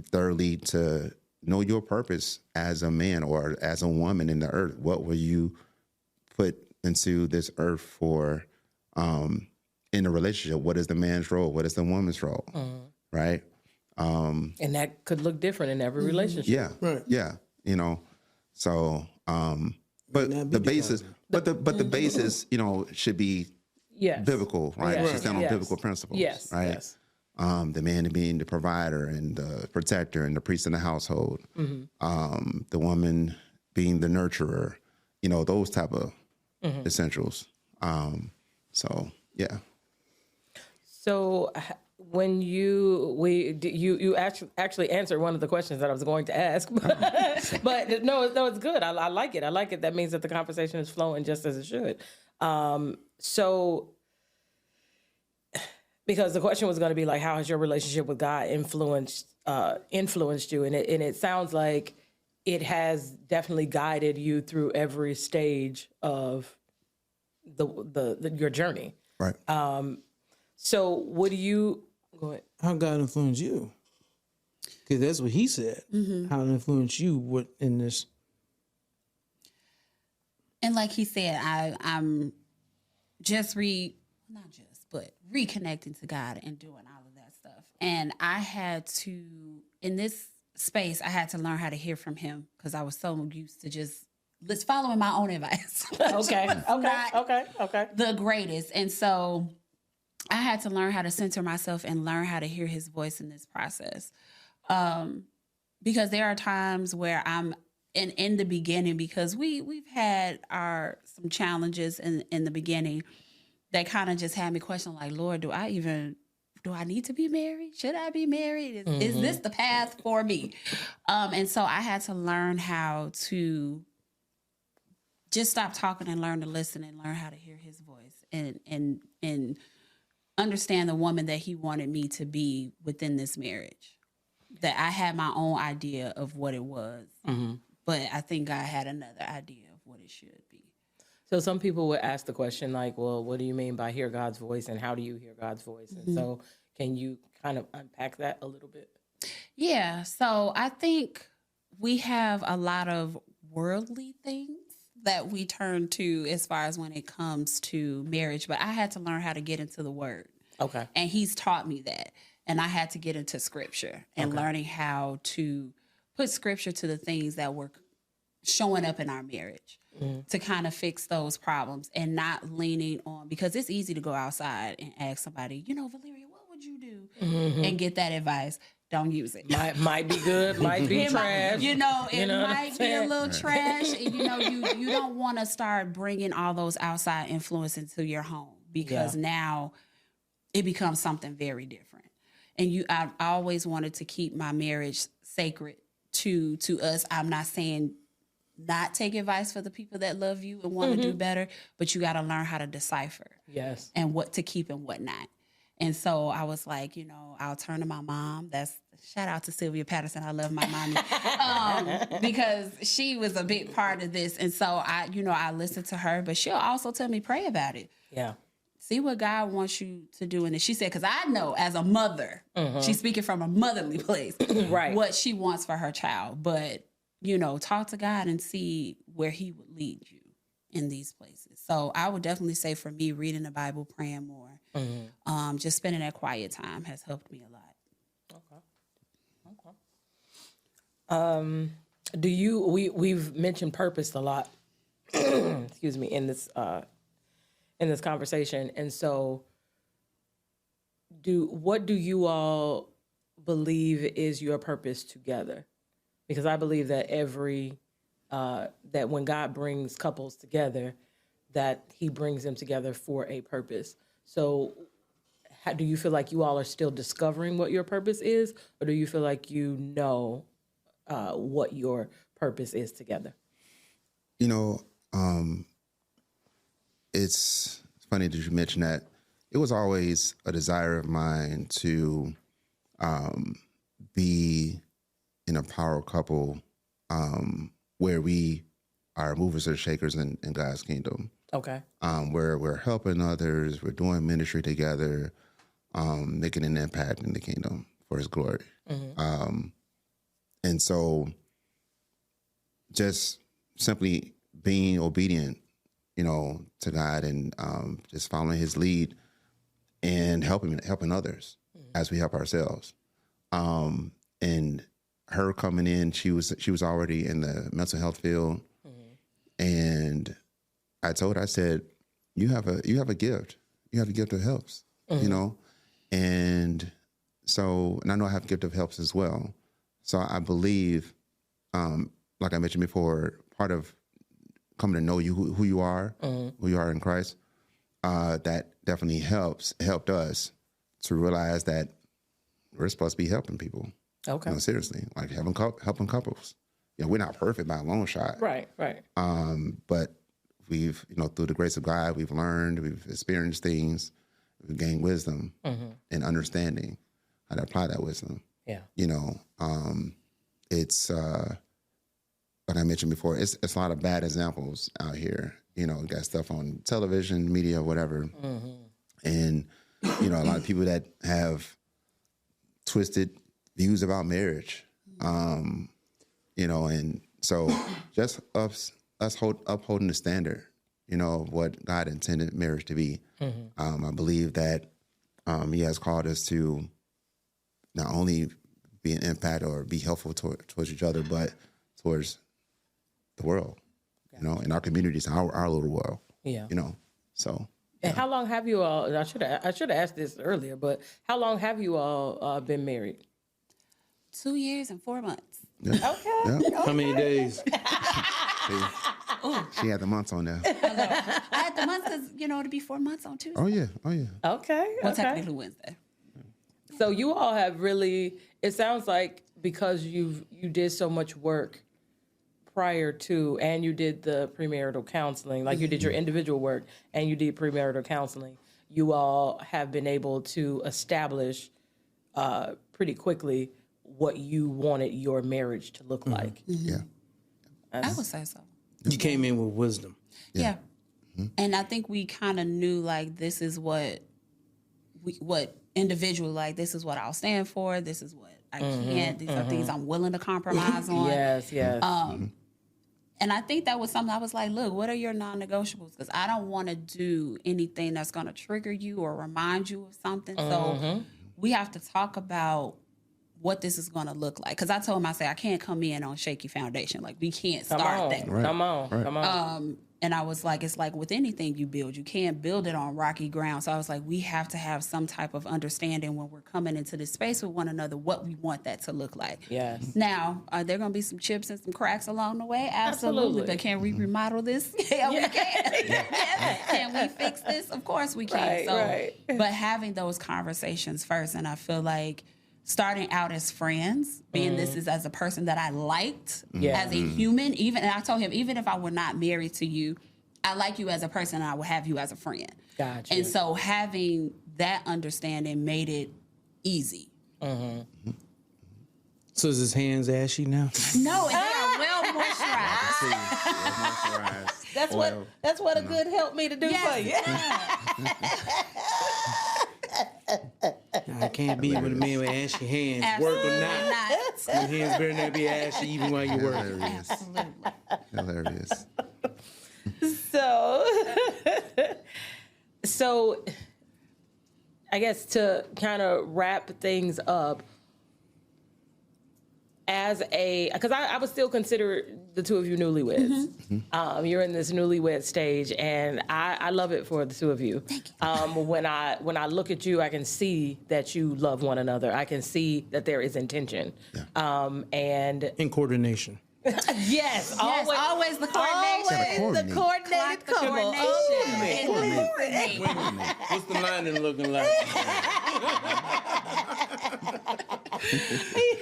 S4: thirdly, to know your purpose as a man or as a woman in the earth. What were you put into this earth for, in a relationship? What is the man's role? What is the woman's role? Right?
S1: And that could look different in every relationship.
S4: Yeah.
S2: Right.
S4: Yeah. You know, so, but the basis, but the basis, you know, should be biblical, right?
S1: Yes.
S4: Should stand on biblical principles,
S1: Yes.
S4: right?
S1: Yes.
S4: The man being the provider and the protector and the priest in the household, the woman being the nurturer, you know, those type of essentials. So, yeah.
S1: So when you actually answered one of the questions that I was going to ask, but no, it's good. I like it. I like it. That means that the conversation is flowing just as it should. So because the question was going to be like, how has your relationship with God influenced you? And it sounds like it has definitely guided you through every stage of your journey.
S4: Right.
S1: So what do you go ahead?
S2: How God influenced you? Because that's what he said. How it influenced you in this.
S3: And like he said, I'm just reconnecting to God and doing all of that stuff. And I had to, in this space, I had to learn how to hear from him because I was so used to just following my own advice.
S1: Okay.
S3: The greatest. And so I had to learn how to center myself and learn how to hear his voice in this process. Because there are times where I'm in the beginning, because we've had some challenges in the beginning that kind of just had me question, like, Lord, do I need to be married? Should I be married? Is this the path for me? And so I had to learn how to just stop talking and learn to listen and learn how to hear his voice and understand the woman that he wanted me to be within this marriage. That I had my own idea of what it was, but I think God had another idea of what it should be.
S1: So some people would ask the question like, well, what do you mean by hear God's voice and how do you hear God's voice? And so can you kind of unpack that a little bit?
S3: Yeah. So I think we have a lot of worldly things that we turn to as far as when it comes to marriage, but I had to learn how to get into the word.
S1: Okay.
S3: And he's taught me that. And I had to get into scripture and learning how to put scripture to the things that were showing up in our marriage to kind of fix those problems and not leaning on, because it's easy to go outside and ask somebody, Valeria, what would you do? And get that advice. Don't use it.
S1: Might be good, might be trash.
S3: It might be a little trash. And, you don't want to start bringing all those outside influence into your home, because now it becomes something very different. And I always wanted to keep my marriage sacred to us. I'm not saying not take advice for the people that love you and want to do better, but you got to learn how to decipher.
S1: Yes.
S3: And what to keep and what not. And so I was like, I'll turn to my mom. That's shout out to Sylvia Patterson. I love my mommy because she was a big part of this. And so I listened to her, but she'll also tell me, pray about it.
S1: Yeah.
S3: See what God wants you to do in it. She said, because I know as a mother, she's speaking from a motherly place,
S1: right,
S3: what she wants for her child. But, talk to God and see where he would lead you in these places. So I would definitely say for me, reading the Bible, praying more, just spending that quiet time has helped me a lot.
S1: Okay. We've mentioned purpose a lot, excuse me, in this conversation. And so what do you all believe is your purpose together? Because I believe that that when God brings couples together, that he brings them together for a purpose. So how do you feel like you all are still discovering what your purpose is, or do you feel like what your purpose is together?
S4: It's funny that you mentioned that. It was always a desire of mine to be in a power couple where we are movers and shakers in God's kingdom.
S1: Okay.
S4: Where we're helping others, we're doing ministry together, making an impact in the kingdom for His glory. And so, just simply being obedient, to God and just following His lead and helping others as we help ourselves. And her coming in, she was already in the mental health field, and I told her, I said, you have a gift. You have a gift of helps, and so, and I know I have a gift of helps as well. So I believe, like I mentioned before, part of coming to know you, who you are, who you are in Christ, that definitely helped us to realize that we're supposed to be helping people.
S1: Okay.
S4: Seriously, like helping couples. We're not perfect by a long shot.
S1: Right.
S4: But we've, through the grace of God, we've learned, we've experienced things, we've gained wisdom and understanding how to apply that wisdom.
S1: Yeah.
S4: It's like I mentioned before, it's a lot of bad examples out here. Got stuff on television, media, whatever, and a lot of people that have twisted views about marriage. And so just us upholding the standard, of what God intended marriage to be. I believe that He has called us to not only be an impact or be helpful towards each other, but towards the world, in our communities, our little world.
S1: Yeah.
S4: So.
S1: And how long have you all? I should have asked this earlier, but how long have you all been married?
S3: 2 years and 4 months.
S4: Yeah.
S1: Okay.
S4: Yeah.
S2: How many days?
S4: She had the months on there.
S3: I had the months because it'll be 4 months on Tuesday.
S4: Oh yeah.
S1: Okay.
S3: Well, technically Wednesday.
S1: So you all have really. It sounds like because you did so much work prior to, and you did the premarital counseling, like you did your individual work and you did premarital counseling, you all have been able to establish pretty quickly what you wanted your marriage to look like.
S4: Yeah.
S3: I would say so.
S2: You came in with wisdom.
S3: Yeah. And I think we kind of knew, like, this is what individual, like, this is what I'll stand for. This is what I can't. These are things I'm willing to compromise on.
S1: Yes.
S3: And I think that was something I was like, look, what are your non-negotiables? Because I don't want to do anything that's going to trigger you or remind you of something. So we have to talk about what this is going to look like. Because I told him, I said, I can't come in on shaky foundation. Like, we can't start that.
S4: Right.
S1: Come on.
S3: And I was like, it's like with anything you build, you can't build it on rocky ground. So I was like, we have to have some type of understanding when we're coming into this space with one another, what we want that to look like.
S1: Yes.
S3: Now, are there going to be some chips and some cracks along the way? Absolutely. But can we remodel this? Yeah, we can. Can we fix this? Of course we can.
S1: Right.
S3: But having those conversations first, and I feel like starting out as friends, being this is as a person that I liked as a human, and I told him, even if I were not married to you, I like you as a person and I will have you as a friend.
S1: Gotcha.
S3: And so having that understanding made it easy.
S2: So is his hands ashy now?
S3: No, and they are well moisturized.
S1: That's what a good help me to do for you.
S2: I can't be with a man with ashy hands, work or not. Your hands better not be ashy even while you work.
S4: Hilarious.
S1: So I guess to kind of wrap things up, because I would still consider the two of you newlyweds. You're in this newlywed stage, and I love it for the two of you.
S3: Thank you.
S1: When I look at you, I can see that you love one another. I can see that there is intention. And
S2: In coordination.
S1: yes,
S3: always the coordination.
S1: Always the coordinated couple.
S2: Wait a minute. What's the lining looking like?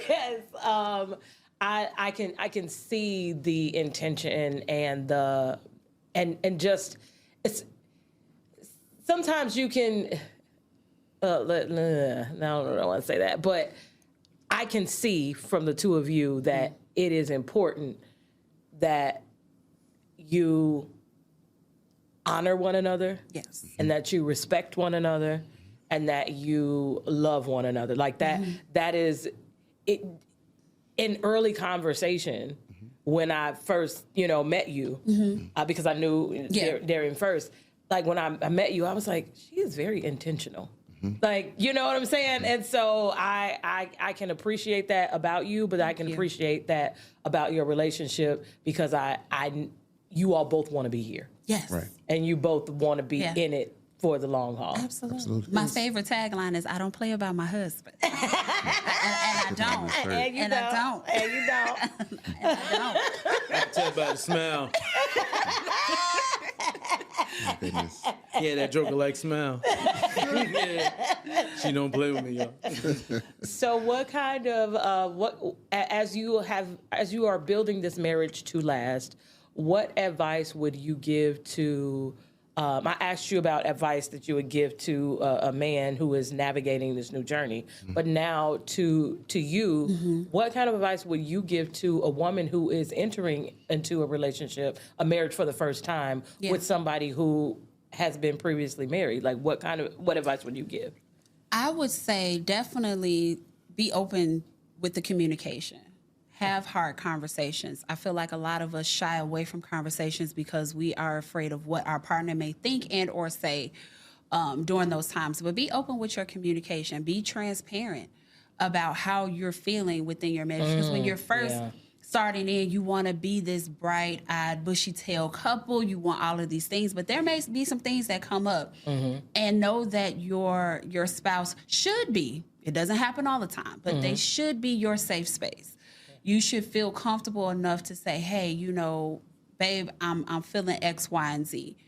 S1: Yes, I can see the intention and just it's sometimes you can. No, I don't want to say that, but I can see from the two of you that it is important that you honor one another.
S3: Yes.
S1: And that you respect one another and that you love one another. Like that, that is it in early conversation when I first, met you, because I knew Darian first. Like when I met you, I was like, she is very intentional. Like, you know what I'm saying? And so I can appreciate that about you, but I can appreciate that about your relationship because you all both want to be here.
S3: Yes.
S4: Right.
S1: And you both want to be in it for the long haul.
S3: Absolutely. My favorite tagline is, I don't play about my husband. and I don't.
S1: And I don't. And you don't.
S3: And I don't.
S2: I can tell by the smile.
S4: My goodness.
S2: Yeah, that joker like smile. Yeah. She don't play with me, y'all.
S1: So what kind of, as you are building this marriage to last, what advice would you give to, I asked you about advice that you would give to a man who is navigating this new journey, but now to you, what kind of advice would you give to a woman who is entering into a relationship, a marriage for the first time with somebody who has been previously married? Like what advice would you give?
S3: I would say definitely be open with the communication. Have hard conversations. I feel like a lot of us shy away from conversations because we are afraid of what our partner may think and or say during those times. But be open with your communication. Be transparent about how you're feeling within your marriage. Because when you're first starting in, you want to be this bright-eyed, bushy-tailed couple. You want all of these things. But there may be some things that come up. And know that your spouse should be, it doesn't happen all the time, but they should be your safe space. You should feel comfortable enough to say, hey, babe, I'm feeling X, Y, and Z.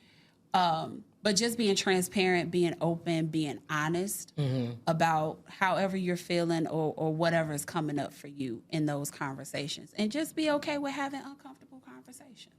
S3: But just being transparent, being open, being honest about however you're feeling or whatever is coming up for you in those conversations. And just be okay with having uncomfortable conversations.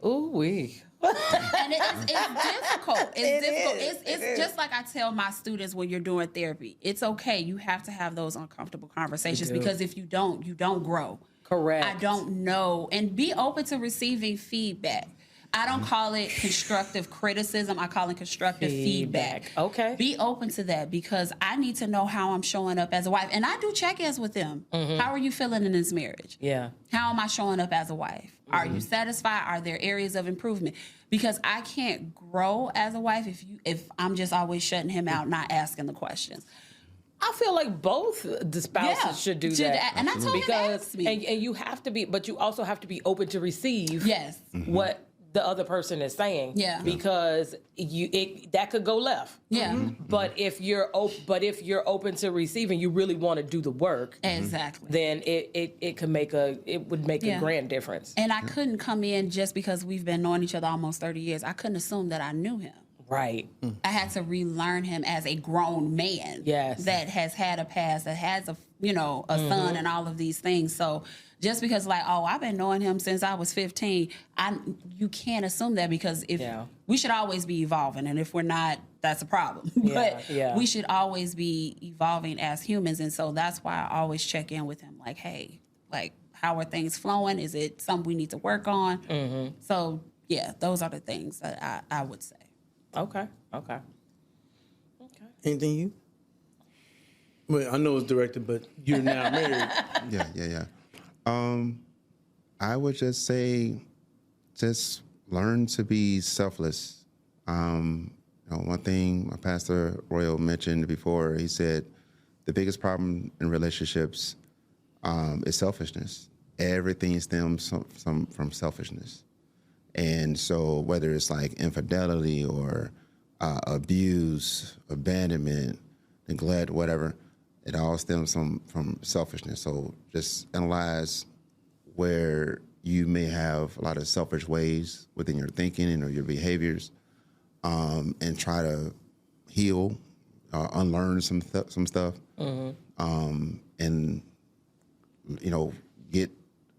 S1: Ooh-wee.
S3: And it's difficult. It's difficult. It's just like I tell my students when you're doing therapy. It's okay. You have to have those uncomfortable conversations because if you don't grow.
S1: Correct.
S3: I don't know. And be open to receiving feedback. I don't call it constructive criticism. I call it constructive feedback.
S1: Okay.
S3: Be open to that because I need to know how I'm showing up as a wife. And I do check-ins with them. How are you feeling in this marriage?
S1: Yeah.
S3: How am I showing up as a wife? Are you satisfied? Are there areas of improvement? Because I can't grow as a wife if I'm just always shutting him out, not asking the questions.
S1: I feel like both the spouses should do that.
S3: And I told him to ask me.
S1: And you have to be, but you also have to be open to receive what the other person is saying. Yeah. Because that could go left.
S3: Yeah.
S1: But if you're open to receiving, you really want to do the work.
S3: Exactly.
S1: Then it would make a grand difference.
S3: And I couldn't come in just because we've been knowing each other almost 30 years. I couldn't assume that I knew him.
S1: Right.
S3: I had to relearn him as a grown man.
S1: Yes.
S3: That has had a past, that has a son and all of these things. So just because I've been knowing him since I was 15, you can't assume that because we should always be evolving. And if we're not, that's a problem. But we should always be evolving as humans. And so that's why I always check in with him hey, how are things flowing? Is it something we need to work on? So those are the things that I would say.
S1: Okay.
S2: Anything you? Well, I know it's directed, but you're now married.
S4: Yeah. I would just say, just learn to be selfless. One thing my pastor Royal mentioned before, he said, the biggest problem in relationships is selfishness. Everything stems from selfishness. And so whether it's infidelity or abuse, abandonment, neglect, whatever, it all stems from selfishness. So just analyze where you may have a lot of selfish ways within your thinking and or your behaviors, and try to heal, unlearn some stuff, and get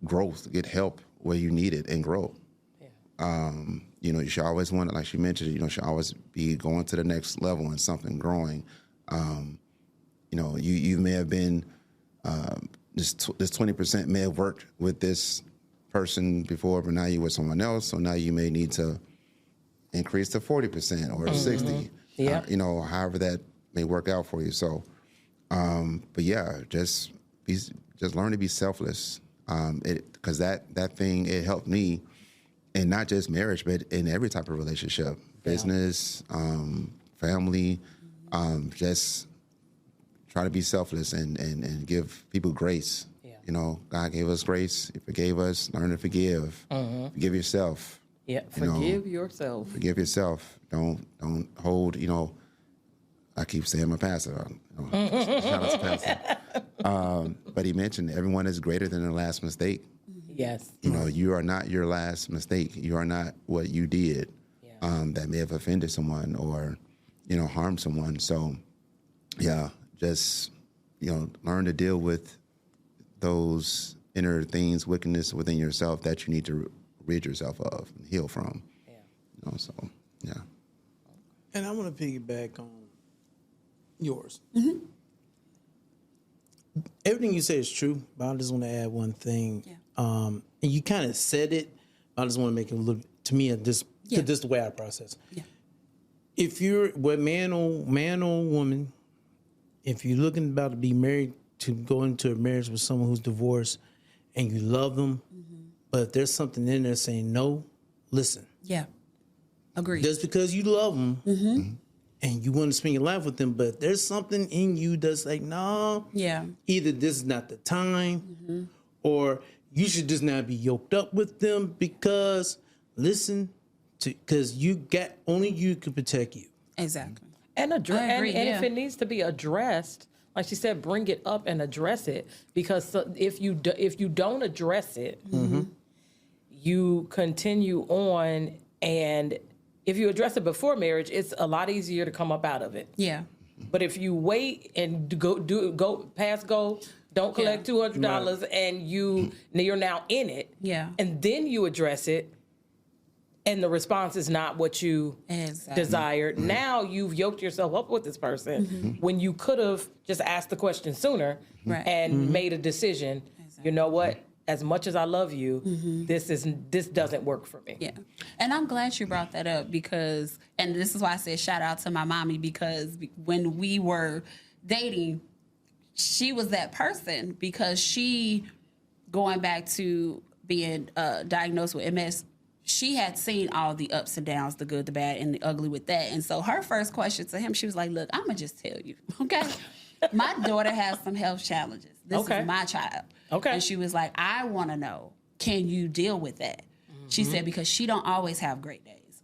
S4: growth, get help where you need it, and grow. You should always want, like she mentioned, should always be going to the next level and something, growing. You may have been, this 20% may have worked with this person before, but now you're with someone else. So now you may need to increase to 40% or 60.
S1: Yeah.
S4: However that may work out for you. So, but yeah, just learn to be selfless. Because that thing, it helped me, and not just marriage, but in every type of relationship, business, family, just try to be selfless and give people grace. Yeah. God gave us grace. He forgave us. Learn to forgive. Forgive yourself.
S1: Yeah, forgive yourself.
S4: Forgive yourself. Don't hold, I keep saying my pastor. Shout out to pastor. But he mentioned everyone is greater than their last mistake.
S1: Yes.
S4: You are not your last mistake. You are not what you did that may have offended someone or, harmed someone. So, yeah, just, learn to deal with those inner things, wickedness within yourself that you need to rid yourself of and heal from. Yeah. So, yeah.
S2: And I want to piggyback on yours. Everything you say is true, but I just want to add one thing.
S3: Yeah.
S2: And you kind of said it. I just want to make it a little, to me, this is the way I process.
S3: Yeah.
S2: If you're, man or woman, if you're looking about to be married, to go into a marriage with someone who's divorced and you love them, but there's something in there saying no, listen.
S3: Yeah. Agreed.
S2: Just because you love them and you want to spend your life with them, but there's something in you that's like, no.
S3: Yeah.
S2: Either this is not the time or you should just not be yoked up with them because, because only you can protect you.
S3: Exactly.
S1: And
S3: I agree,
S1: if it needs to be addressed, like she said, bring it up and address it. Because if you don't address it, you continue on, and if you address it before marriage, it's a lot easier to come up out of it.
S3: Yeah.
S1: But if you wait and go past go, don't collect $200, and you're now in it, and then you address it, and the response is not what you desired. Now you've yoked yourself up with this person when you could have just asked the question sooner and made a decision. You know what? As much as I love you, this doesn't work for me.
S3: Yeah. And I'm glad you brought that up because, and this is why I said shout out to my mommy, because when we were dating, she was that person, because she, going back to being diagnosed with MS, she had seen all the ups and downs, the good, the bad, and the ugly with that. And so her first question to him, she was like, look, I'm going to just tell you, okay? My daughter has some health challenges. This is my child.
S1: Okay.
S3: And she was like, I want to know, can you deal with that? She said, because she don't always have great days.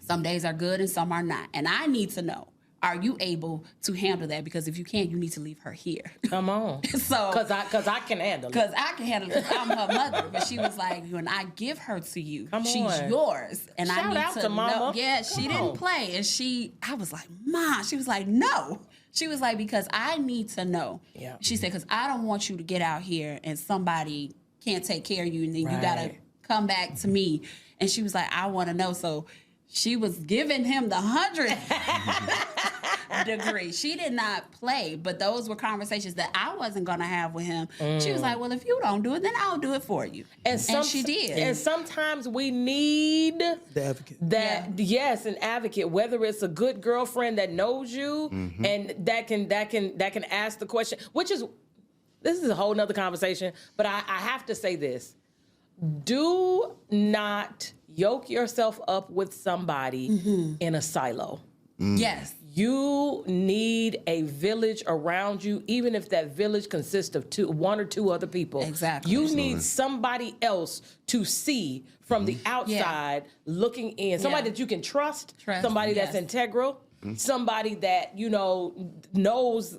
S3: Some days are good and some are not. And I need to know, are you able to handle that? Because if you can't, you need to leave her here.
S1: Come on.
S3: So
S1: because I can handle it.
S3: Because I can handle it. I'm her mother. But she was like, when I give her to you, she's yours. And
S1: Shout
S3: I need
S1: out
S3: to
S1: to Mama.
S3: know. Yeah, she didn't play. And I was like, Mom. She was like, no. She was like, because I need to know. Yeah. She said, because I don't want you to get out here and somebody can't take care of you, and then you got to come back to me. And she was like, I want to know. So she was giving him the 100th degree. She did not play, but those were conversations that I wasn't going to have with him. She was like, well, if you don't do it, then I'll do it for you. And she did.
S1: And sometimes we need
S2: the advocate.
S1: Yes, an advocate, whether it's a good girlfriend that knows you and that can ask the question, this is a whole nother conversation, but I have to say this. Do not yoke yourself up with somebody in a silo.
S3: Yes.
S1: You need a village around you, even if that village consists of one or two other people.
S3: Exactly.
S1: You need somebody else to see from the outside looking in. Somebody that you can trust. Somebody that's integral. Somebody that, knows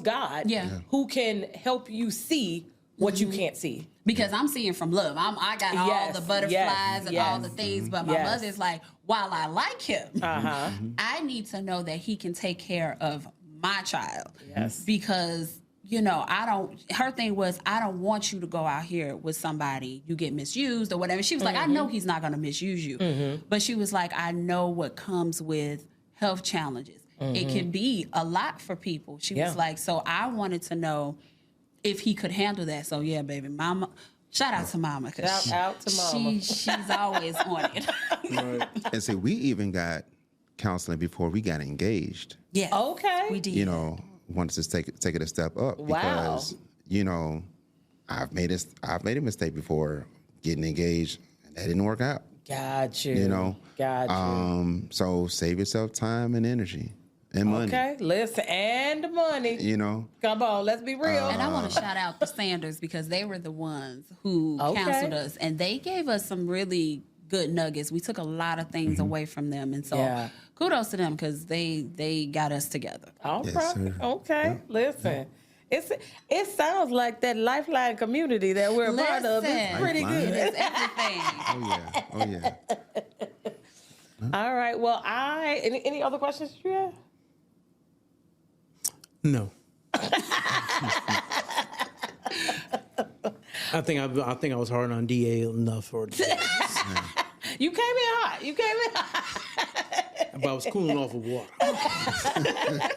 S1: God. Who can help you see what you can't see.
S3: Because I'm seeing from love. I got all the butterflies and all the things, but my mother's like, while I like him, I need to know that he can take care of my child. Yes. Because, her thing was, I don't want you to go out here with somebody, you get misused or whatever. She was like, I know he's not going to misuse you. But she was like, I know what comes with health challenges. It can be a lot for people. She was like, so I wanted to know if he could handle that. So yeah, baby, Shout out to Mama. 'Cause
S1: Shout out to Mama.
S3: She's always on it.
S2: Right.
S4: And see, we even got counseling before we got engaged.
S3: Yes.
S1: Okay.
S3: We did.
S4: You know, wanted to take it a step up because you know, I've made a mistake before getting engaged, and that didn't work out.
S1: Got you.
S4: You know,
S1: Got you.
S4: So save yourself time and energy and money.
S1: Okay, listen, and money.
S4: You know,
S1: Come on, let's be real.
S3: And I want to shout out the Sanders because they were the ones who counseled us, and they gave us some really good nuggets. We took a lot of things away from them, and so kudos to them because they got us together.
S1: All
S4: Yes,
S1: right.
S4: sir.
S1: Okay.
S4: Yeah.
S1: Listen. It sounds like that Lifeline community that we're a part of is
S3: Listen.
S1: pretty good.
S3: It's everything.
S4: oh yeah.
S1: All right. Well, any other questions you have?
S2: No. I think I was hard on DA enough for it.
S1: You came in hot.
S2: But I was cooling off of water.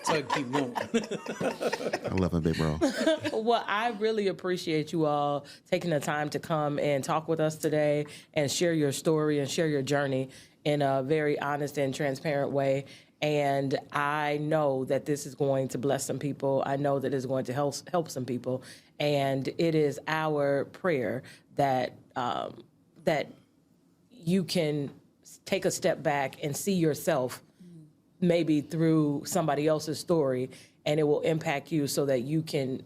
S2: So I keep going.
S4: I love him, big bro.
S1: Well, I really appreciate you all taking the time to come and talk with us today and share your story and share your journey in a very honest and transparent way. And I know that this is going to bless some people. I know that it's going to help some people. And it is our prayer that that you can take a step back and see yourself maybe through somebody else's story, and it will impact you so that you can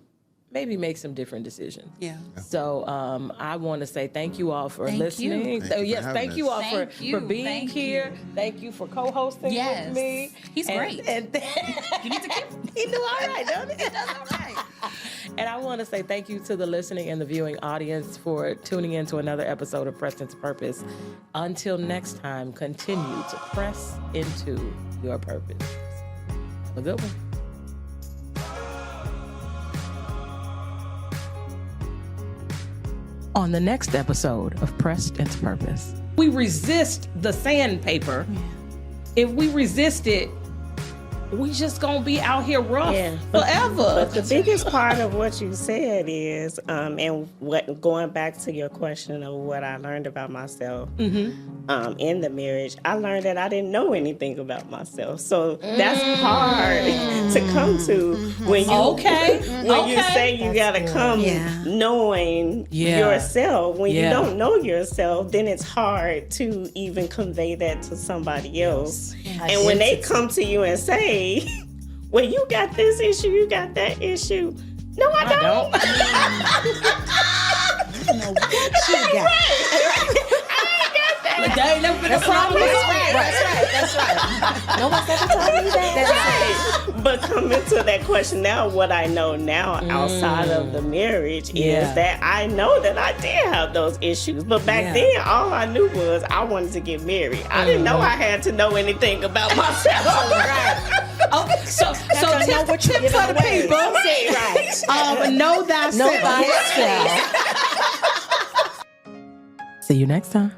S1: maybe make some different decisions.
S3: Yeah.
S1: So I want to say thank you all for
S3: Thank
S1: listening.
S3: you.
S4: Thank
S1: So,
S4: you for
S1: yes,
S4: having
S1: thank you all
S4: us.
S1: for
S3: Thank
S1: being
S3: you.
S1: here. Thank you for co-hosting
S3: Yes.
S1: with me.
S3: He's great.
S1: And
S3: You need to keep.
S1: he do all right, don't he?
S3: He does all right.
S1: And I want to say thank you to the listening and the viewing audience for tuning in to another episode of Pressed into Purpose. Until next time, continue to press into your purpose. Have a good one. On the next episode of Pressed into Purpose, we resist the sandpaper. If we resist it, we just gonna be out here rough forever.
S5: But the biggest part of what you said is, and what going back to your question of what I learned about myself in the marriage, I learned that I didn't know anything about myself. So that's hard to come to when you you say you gotta come knowing yourself. When you don't know yourself, then it's hard to even convey that to somebody else. And when they come to you and say, well, you got this issue, you got that issue. No, I don't.
S6: know what you got.
S1: That ain't never been a problem. That's right.
S6: No one's ever told me that.
S5: But coming to that question now, what I know now outside of the marriage is that I know that I did have those issues. But back then, all I knew was I wanted to get married. I didn't know I had to know anything about myself.
S1: Okay, so tip for the people.
S5: Right.
S1: Know thyself.
S6: Know thyself.
S1: See you next time.